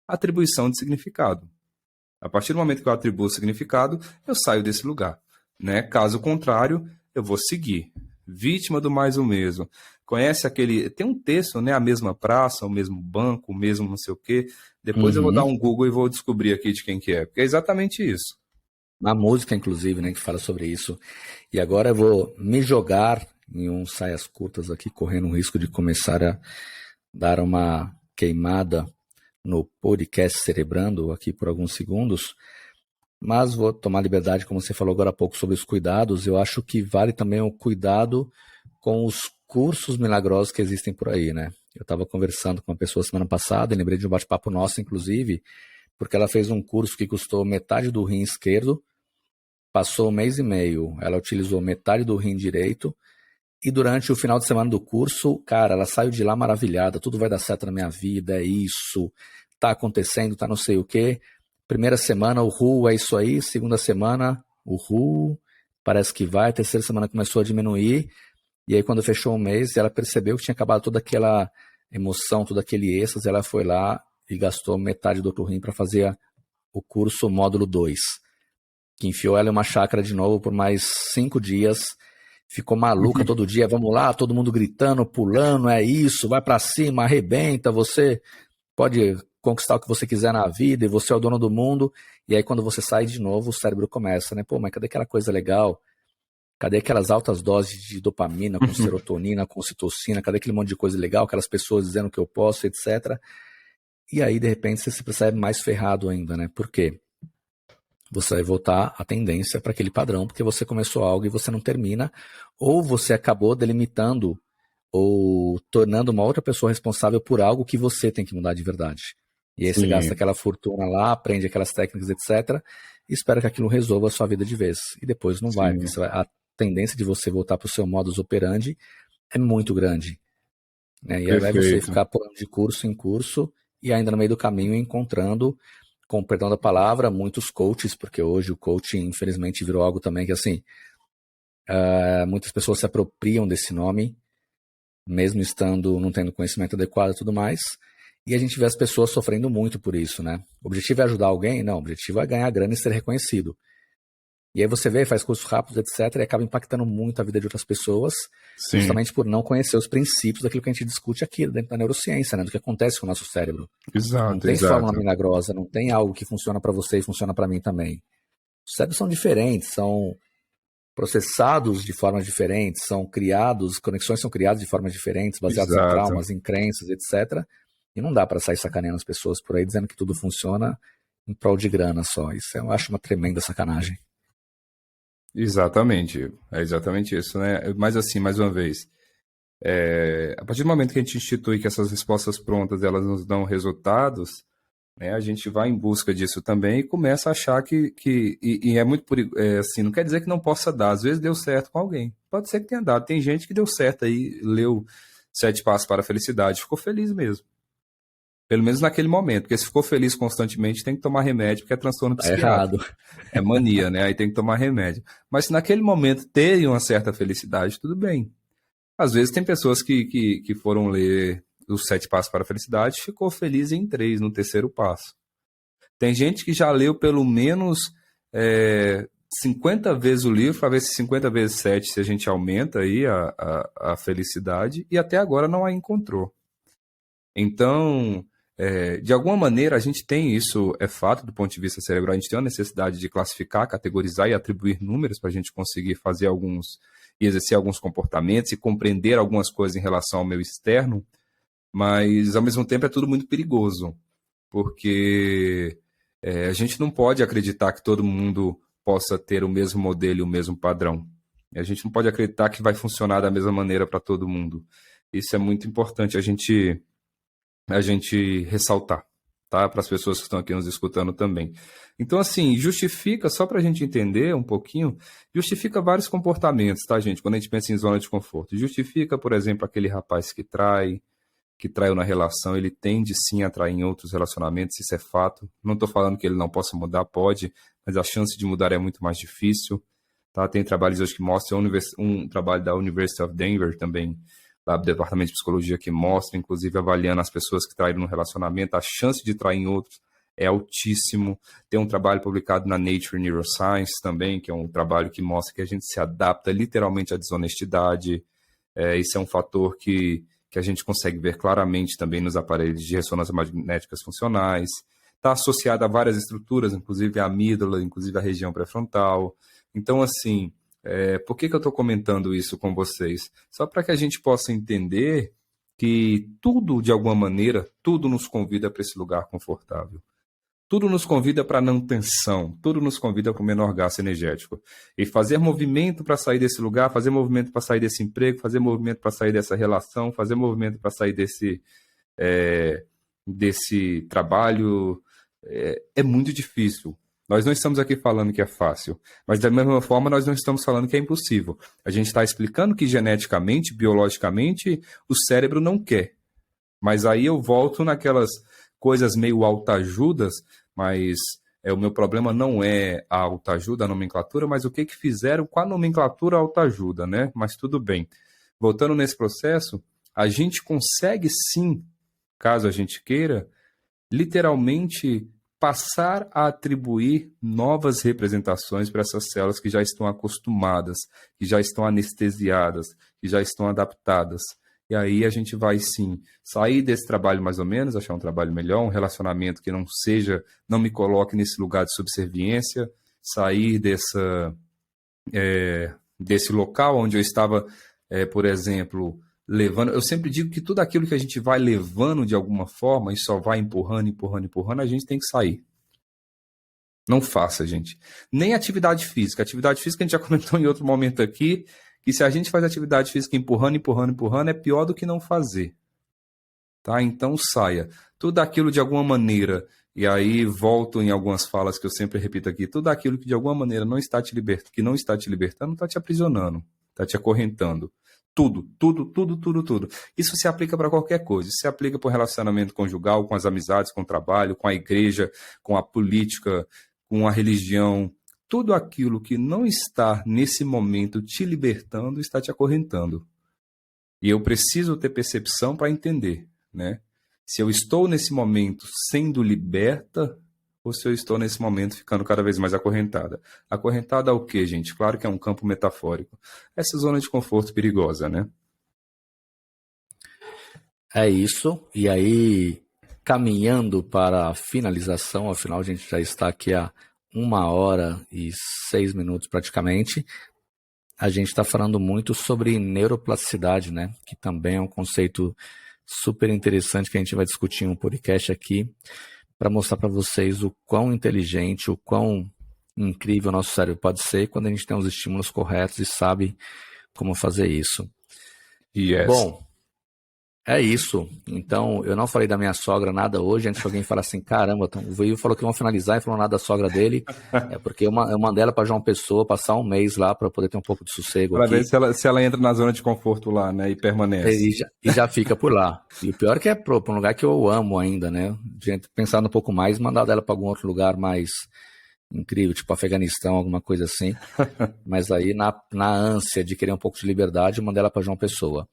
S2: Atribuição de significado. A partir do momento que eu atribuo significado, eu saio desse lugar. Né? Caso contrário, eu vou seguir. Vítima do mais o mesmo. Conhece aquele... Tem um texto, né? A mesma praça, o mesmo banco, o mesmo não sei o quê. Depois eu vou dar um Google e vou descobrir aqui de quem que é. Porque é exatamente isso.
S1: Uma música, inclusive, né, que fala sobre isso. E agora eu vou me jogar em uns saias curtas aqui, correndo o risco de começar a dar uma queimada no podcast Cerebrando aqui por alguns segundos, mas vou tomar liberdade, como você falou agora há pouco, sobre os cuidados. Eu acho que vale também o cuidado com os cursos milagrosos que existem por aí, né? Eu estava conversando com uma pessoa semana passada e lembrei de um bate-papo nosso, inclusive, porque ela fez um curso que custou metade do rim esquerdo, passou 1 mês e meio, ela utilizou metade do rim direito, e durante o final de semana do curso, cara, ela saiu de lá maravilhada, tudo vai dar certo na minha vida, é isso, tá acontecendo, tá não sei o quê. Primeira semana, uhul, é isso aí. Segunda semana, uhul, parece que vai. Terceira semana começou a diminuir. E aí quando fechou um mês, ela percebeu que tinha acabado toda aquela emoção, todo aquele êxtase, ela foi lá e gastou metade do outro rim para fazer o curso módulo 2, que enfiou ela em uma chácara de novo por mais 5 dias, ficou maluca todo dia, vamos lá, todo mundo gritando, pulando, é isso, vai para cima, arrebenta, você pode conquistar o que você quiser na vida e você é o dono do mundo. E aí quando você sai de novo, o cérebro começa, né? Pô, mas cadê aquela coisa legal? Cadê aquelas altas doses de dopamina, com serotonina, com ocitocina? Cadê aquele monte de coisa legal? Aquelas pessoas dizendo que eu posso, etc. E aí, de repente, você se percebe mais ferrado ainda, né? Por quê? Você vai voltar à tendência para aquele padrão, porque você começou algo e você não termina, ou você acabou delimitando ou tornando uma outra pessoa responsável por algo que você tem que mudar de verdade. E aí você gasta aquela fortuna lá, aprende aquelas técnicas, etc., e espera que aquilo resolva a sua vida de vez. E depois não vai, porque a tendência de você voltar para o seu modus operandi é muito grande. Né? E aí vai você ficar pulando de curso em curso e ainda no meio do caminho encontrando, com o perdão da palavra, muitos coaches, porque hoje o coaching infelizmente virou algo também que assim, muitas pessoas se apropriam desse nome, mesmo não tendo conhecimento adequado e tudo mais, e a gente vê as pessoas sofrendo muito por isso, né? O objetivo é ajudar alguém? Não, o objetivo é ganhar grana e ser reconhecido. E aí você vê, faz cursos rápidos, etc., e acaba impactando muito a vida de outras pessoas, justamente por não conhecer os princípios daquilo que a gente discute aqui dentro da neurociência, né? Do que acontece com o nosso cérebro. Não tem fórmula milagrosa, não tem algo que funciona para você e funciona para mim também. Os cérebros são diferentes, são processados de formas diferentes, conexões são criadas de formas diferentes, baseadas em traumas, em crenças, etc. E não dá para sair sacaneando as pessoas por aí, dizendo que tudo funciona em prol de grana só. Isso eu acho uma tremenda sacanagem.
S2: Exatamente, é exatamente isso, né? Mas assim, mais uma vez, a partir do momento que a gente institui que essas respostas prontas, elas nos dão resultados, né, a gente vai em busca disso também e começa a achar e é muito assim, não quer dizer que não possa dar, às vezes deu certo com alguém, pode ser que tenha dado, tem gente que deu certo aí, leu 7 Passos para a Felicidade, ficou feliz mesmo, pelo menos naquele momento, porque se ficou feliz constantemente tem que tomar remédio, porque é transtorno psiquiátrico.
S1: Errado.
S2: É mania, né, aí tem que tomar remédio, mas se naquele momento teve uma certa felicidade, tudo bem. Às vezes tem pessoas que foram ler os 7 Passos para a Felicidade, ficou feliz em 3, no terceiro passo. Tem gente que já leu pelo menos 50 vezes o livro, para ver se 50 vezes 7, se a gente aumenta aí a felicidade, e até agora não a encontrou. Então, de alguma maneira, a gente tem isso, é fato do ponto de vista cerebral, a gente tem uma necessidade de classificar, categorizar e atribuir números para a gente conseguir fazer e exercer alguns comportamentos e compreender algumas coisas em relação ao meio externo, mas ao mesmo tempo é tudo muito perigoso, porque a gente não pode acreditar que todo mundo possa ter o mesmo modelo e o mesmo padrão. A gente não pode acreditar que vai funcionar da mesma maneira para todo mundo. Isso é muito importante a gente ressaltar, tá? Para as pessoas que estão aqui nos escutando também. Então, assim, justifica, só para a gente entender um pouquinho, justifica vários comportamentos, tá, gente? Quando a gente pensa em zona de conforto. Justifica, por exemplo, aquele rapaz que traiu na relação, ele tende sim a trair em outros relacionamentos, isso é fato. Não estou falando que ele não possa mudar, pode, mas a chance de mudar é muito mais difícil. Tá? Tem trabalhos hoje que mostram, um trabalho da University of Denver também, lá do Departamento de Psicologia, que mostra, inclusive avaliando as pessoas que traíram no relacionamento, a chance de trair em outros é altíssimo. Tem um trabalho publicado na Nature Neuroscience também, que é um trabalho que mostra que a gente se adapta literalmente à desonestidade. Isso é um fator que a gente consegue ver claramente também nos aparelhos de ressonância magnéticas funcionais. Está associado a várias estruturas, inclusive a amígdala, inclusive a região pré-frontal. Então, assim, por que eu estou comentando isso com vocês? Só para que a gente possa entender que tudo, de alguma maneira, tudo nos convida para esse lugar confortável. Tudo nos convida para a não tensão, tudo nos convida para o menor gasto energético. E fazer movimento para sair desse lugar, fazer movimento para sair desse emprego, fazer movimento para sair dessa relação, fazer movimento para sair desse trabalho é muito difícil. Nós não estamos aqui falando que é fácil, mas da mesma forma nós não estamos falando que é impossível. A gente está explicando que geneticamente, biologicamente, o cérebro não quer. Mas aí eu volto naquelas coisas meio autoajudas, mas o meu problema não é a autoajuda, a nomenclatura, mas o que fizeram com a nomenclatura autoajuda, né? Mas tudo bem. Voltando nesse processo, a gente consegue sim, caso a gente queira, literalmente passar a atribuir novas representações para essas células que já estão acostumadas, que já estão anestesiadas, que já estão adaptadas. E aí a gente vai sim sair desse trabalho mais ou menos, achar um trabalho melhor, um relacionamento que não me coloque nesse lugar de subserviência, sair desse local onde eu estava, por exemplo, levando. Eu sempre digo que tudo aquilo que a gente vai levando de alguma forma e só vai empurrando, a gente tem que sair. Não faça, gente. Nem atividade física. Atividade física a gente já comentou em outro momento aqui, que se a gente faz atividade física empurrando, é pior do que não fazer. Tá? Então saia. Tudo aquilo de alguma maneira, e aí volto em algumas falas que eu sempre repito aqui, tudo aquilo que de alguma maneira não está te libertando, está te aprisionando, está te acorrentando. Tudo. Isso se aplica para qualquer coisa. Isso se aplica para o relacionamento conjugal, com as amizades, com o trabalho, com a igreja, com a política, com a religião. Tudo aquilo que não está nesse momento te libertando está te acorrentando. E eu preciso ter percepção para entender, né? Se eu estou nesse momento sendo liberta ou se eu estou nesse momento ficando cada vez mais acorrentada. Acorrentada ao quê, gente? Claro que é um campo metafórico. Essa zona de conforto perigosa, né?
S1: É isso. E aí, caminhando para a finalização, afinal a gente já está aqui há 1h06 praticamente. A gente está falando muito sobre neuroplasticidade, né? Que também é um conceito super interessante que a gente vai discutir em um podcast aqui, para mostrar para vocês o quão inteligente, o quão incrível o nosso cérebro pode ser quando a gente tem os estímulos corretos e sabe como fazer isso.
S2: Yes.
S1: Bom, é isso. Então, eu não falei da minha sogra nada hoje, antes que alguém fale assim, caramba, o Will falou que vão finalizar e falou nada da sogra dele, é porque eu mandei ela para João Pessoa passar um mês lá para poder ter um pouco de sossego
S2: pra
S1: aqui.
S2: Ver se ela entra na zona de conforto lá, né, e permanece.
S1: E já fica por lá. E o pior é que é para um lugar que eu amo ainda, né? Gente, pensando um pouco mais, mandar ela para algum outro lugar mais incrível, tipo Afeganistão, alguma coisa assim. Mas aí, na ânsia de querer um pouco de liberdade, eu mandei ela para João Pessoa.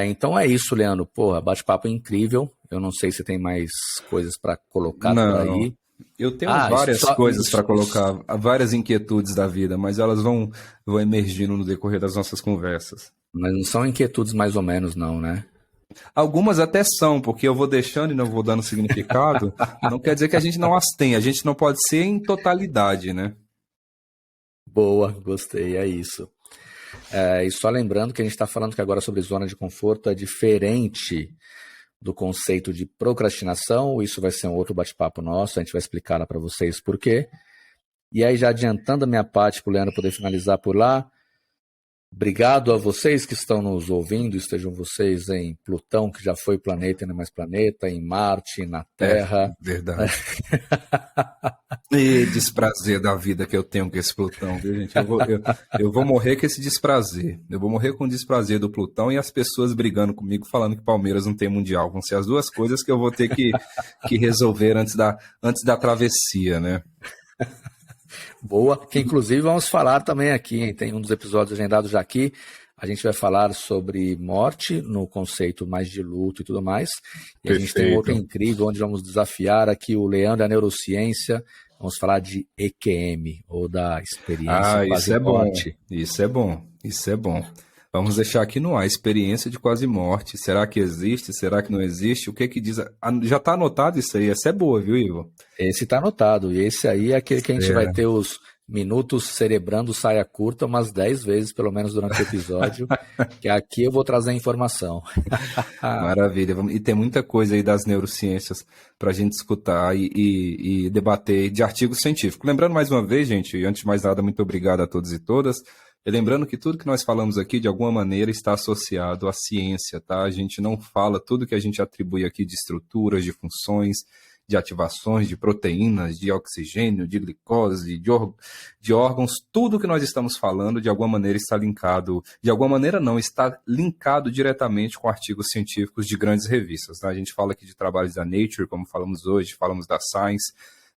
S1: Então é isso, Leandro. Porra, bate-papo incrível. Eu não sei se tem mais coisas para colocar por aí.
S2: Eu tenho várias coisas para colocar, várias inquietudes da vida, mas elas vão emergindo no decorrer das nossas conversas.
S1: Mas não são inquietudes mais ou menos, não, né?
S2: Algumas até são, porque eu vou deixando e não vou dando significado. Não quer dizer que a gente não as tem, a gente não pode ser em totalidade, né?
S1: Boa, gostei, é isso. E só lembrando que a gente está falando que agora sobre zona de conforto é diferente do conceito de procrastinação. Isso vai ser um outro bate-papo nosso, a gente vai explicar lá para vocês por quê. E aí, já adiantando a minha parte para o Leandro poder finalizar por lá, obrigado a vocês que estão nos ouvindo, estejam vocês em Plutão, que já foi planeta e não é mais planeta, em Marte, na Terra.
S2: Verdade. E desprazer da vida que eu tenho com esse Plutão, viu, gente? Eu vou morrer com esse desprazer. Eu vou morrer com o desprazer do Plutão e as pessoas brigando comigo, falando que Palmeiras não tem Mundial. Vão ser as duas coisas que eu vou ter que resolver antes da travessia, né?
S1: Boa, que inclusive vamos falar também aqui, hein? Tem um dos episódios agendados já aqui. A gente vai falar sobre morte, no conceito mais de luto e tudo mais. E Perfeito. A gente tem outro incrível, onde vamos desafiar aqui o Leandro e a neurociência. Vamos falar de EQM, ou da experiência quase-morte.
S2: Isso é bom. Vamos deixar aqui no ar, experiência de quase-morte. Será que existe? Será que não existe? O que diz? Já está anotado isso aí? Essa é boa, viu, Ivo?
S1: Esse está anotado. E esse aí é aquele que a gente vai ter os minutos cerebrando saia curta umas 10 vezes, pelo menos, durante o episódio. Que aqui eu vou trazer a informação.
S2: Maravilha. E tem muita coisa aí das neurociências para a gente escutar e debater de artigos científicos. Lembrando mais uma vez, gente, antes de mais nada, muito obrigado a todos e todas. E lembrando que tudo que nós falamos aqui, de alguma maneira, está associado à ciência, tá? A gente não fala tudo que a gente atribui aqui de estruturas, de funções, de ativações, de proteínas, de oxigênio, de glicose, de órgãos, tudo que nós estamos falando de alguma maneira está linkado, de alguma maneira não, está linkado diretamente com artigos científicos de grandes revistas. Tá? A gente fala aqui de trabalhos da Nature, como falamos hoje, falamos da Science,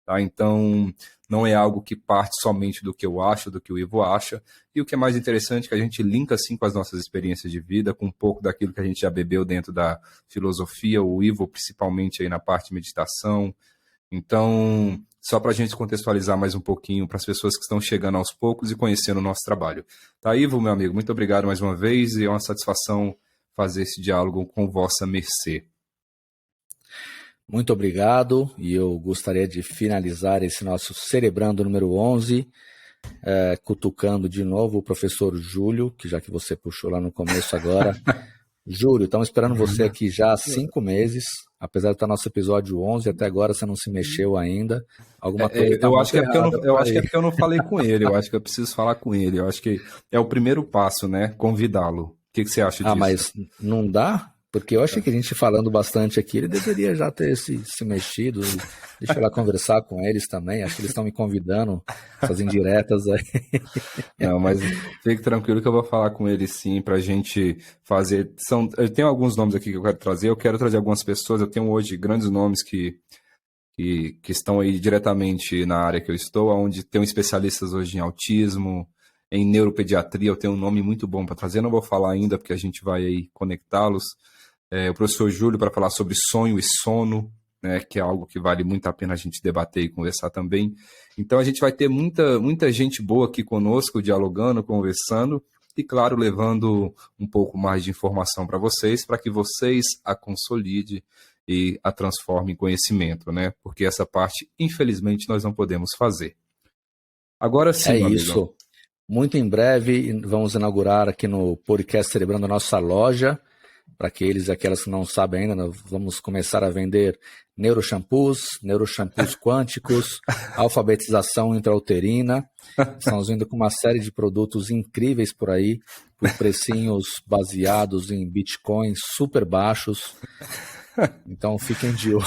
S2: tá? Então não é algo que parte somente do que eu acho, do que o Ivo acha, e o que é mais interessante é que a gente linka assim com as nossas experiências de vida, com um pouco daquilo que a gente já bebeu dentro da filosofia, o Ivo principalmente aí na parte de meditação. Então, só para a gente contextualizar mais um pouquinho para as pessoas que estão chegando aos poucos e conhecendo o nosso trabalho. Tá, Ivo, meu amigo, muito obrigado mais uma vez e é uma satisfação fazer esse diálogo com vossa mercê.
S1: Muito obrigado, e eu gostaria de finalizar esse nosso Cerebrando número 11, cutucando de novo o professor Júlio, que já que você puxou lá no começo agora. Júlio, estamos esperando você aqui já há 5 meses, apesar de estar nosso episódio 11, até agora você não se mexeu ainda. Alguma coisa
S2: eu acho que é porque eu não falei com ele, eu acho que eu preciso falar com ele, eu acho que é o primeiro passo, né, convidá-lo. O que você acha disso?
S1: Mas não dá? Porque eu achei que a gente falando bastante aqui, ele deveria já ter se mexido. Deixa eu lá conversar com eles também. Acho que eles estão me convidando, fazendo indiretas aí.
S2: Não, mas fique tranquilo que eu vou falar com ele sim, pra gente fazer. Eu tenho alguns nomes aqui que eu quero trazer algumas pessoas. Eu tenho hoje grandes nomes que estão aí diretamente na área que eu estou, onde tenho especialistas hoje em autismo, em neuropediatria. Eu tenho um nome muito bom para trazer, não vou falar ainda, porque a gente vai aí conectá-los. O professor Júlio para falar sobre sonho e sono, né, que é algo que vale muito a pena a gente debater e conversar também. Então a gente vai ter muita gente boa aqui conosco, dialogando, conversando e, claro, levando um pouco mais de informação para vocês, para que vocês a consolidem e a transformem em conhecimento, né? Porque essa parte, infelizmente, nós não podemos fazer. Agora sim,
S1: é isso. Muito em breve vamos inaugurar aqui no Podcast Cerebrando a nossa loja. Para aqueles e aquelas que não sabem ainda, nós vamos começar a vender neuroshampoos quânticos, alfabetização intrauterina. Estamos vindo com uma série de produtos incríveis por aí, por precinhos baseados em bitcoins super baixos. Então fiquem de olho.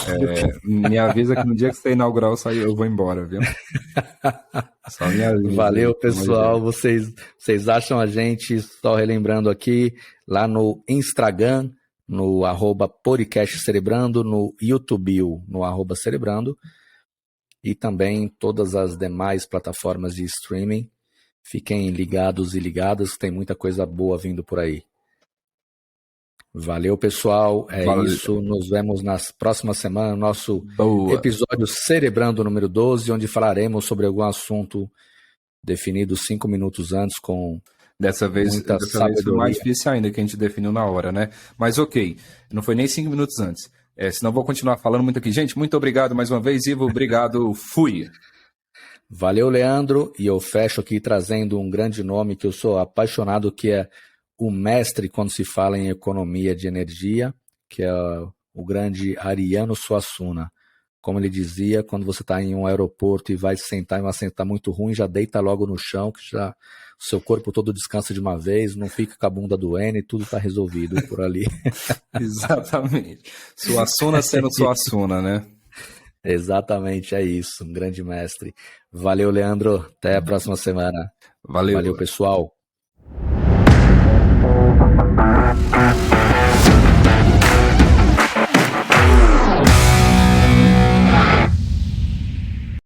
S2: Me avisa que no dia que você inaugurar eu vou embora, viu?
S1: Só me avisa. Valeu, pessoal. Vocês acham a gente, só relembrando aqui, lá no Instagram, no @podcastcerebrando, no YouTube, no @cerebrando, e também em todas as demais plataformas de streaming. Fiquem ligados e ligadas, tem muita coisa boa vindo por aí. Valeu, pessoal. Valeu. Isso. Nos vemos nas próximas semanas, no nosso episódio Cerebrando número 12, onde falaremos sobre algum assunto definido 5 minutos antes com
S2: Dessa vez foi mais difícil ainda, que a gente definiu na hora, né? Mas ok, não foi nem 5 minutos antes. Senão vou continuar falando muito aqui. Gente, muito obrigado mais uma vez, Ivo. Obrigado. Fui.
S1: Valeu, Leandro. E eu fecho aqui trazendo um grande nome que eu sou apaixonado, que é o mestre quando se fala em economia de energia, que é o grande Ariano Suassuna. Como ele dizia, quando você está em um aeroporto e vai sentar em um assento muito ruim, já deita logo no chão, que já o seu corpo todo descansa de uma vez, não fica com a bunda doendo e tudo está resolvido por ali.
S2: Exatamente. Suassuna sendo Suassuna, né?
S1: Exatamente, é isso. Um grande mestre. Valeu, Leandro. Até a próxima semana.
S2: Valeu,
S1: pessoal.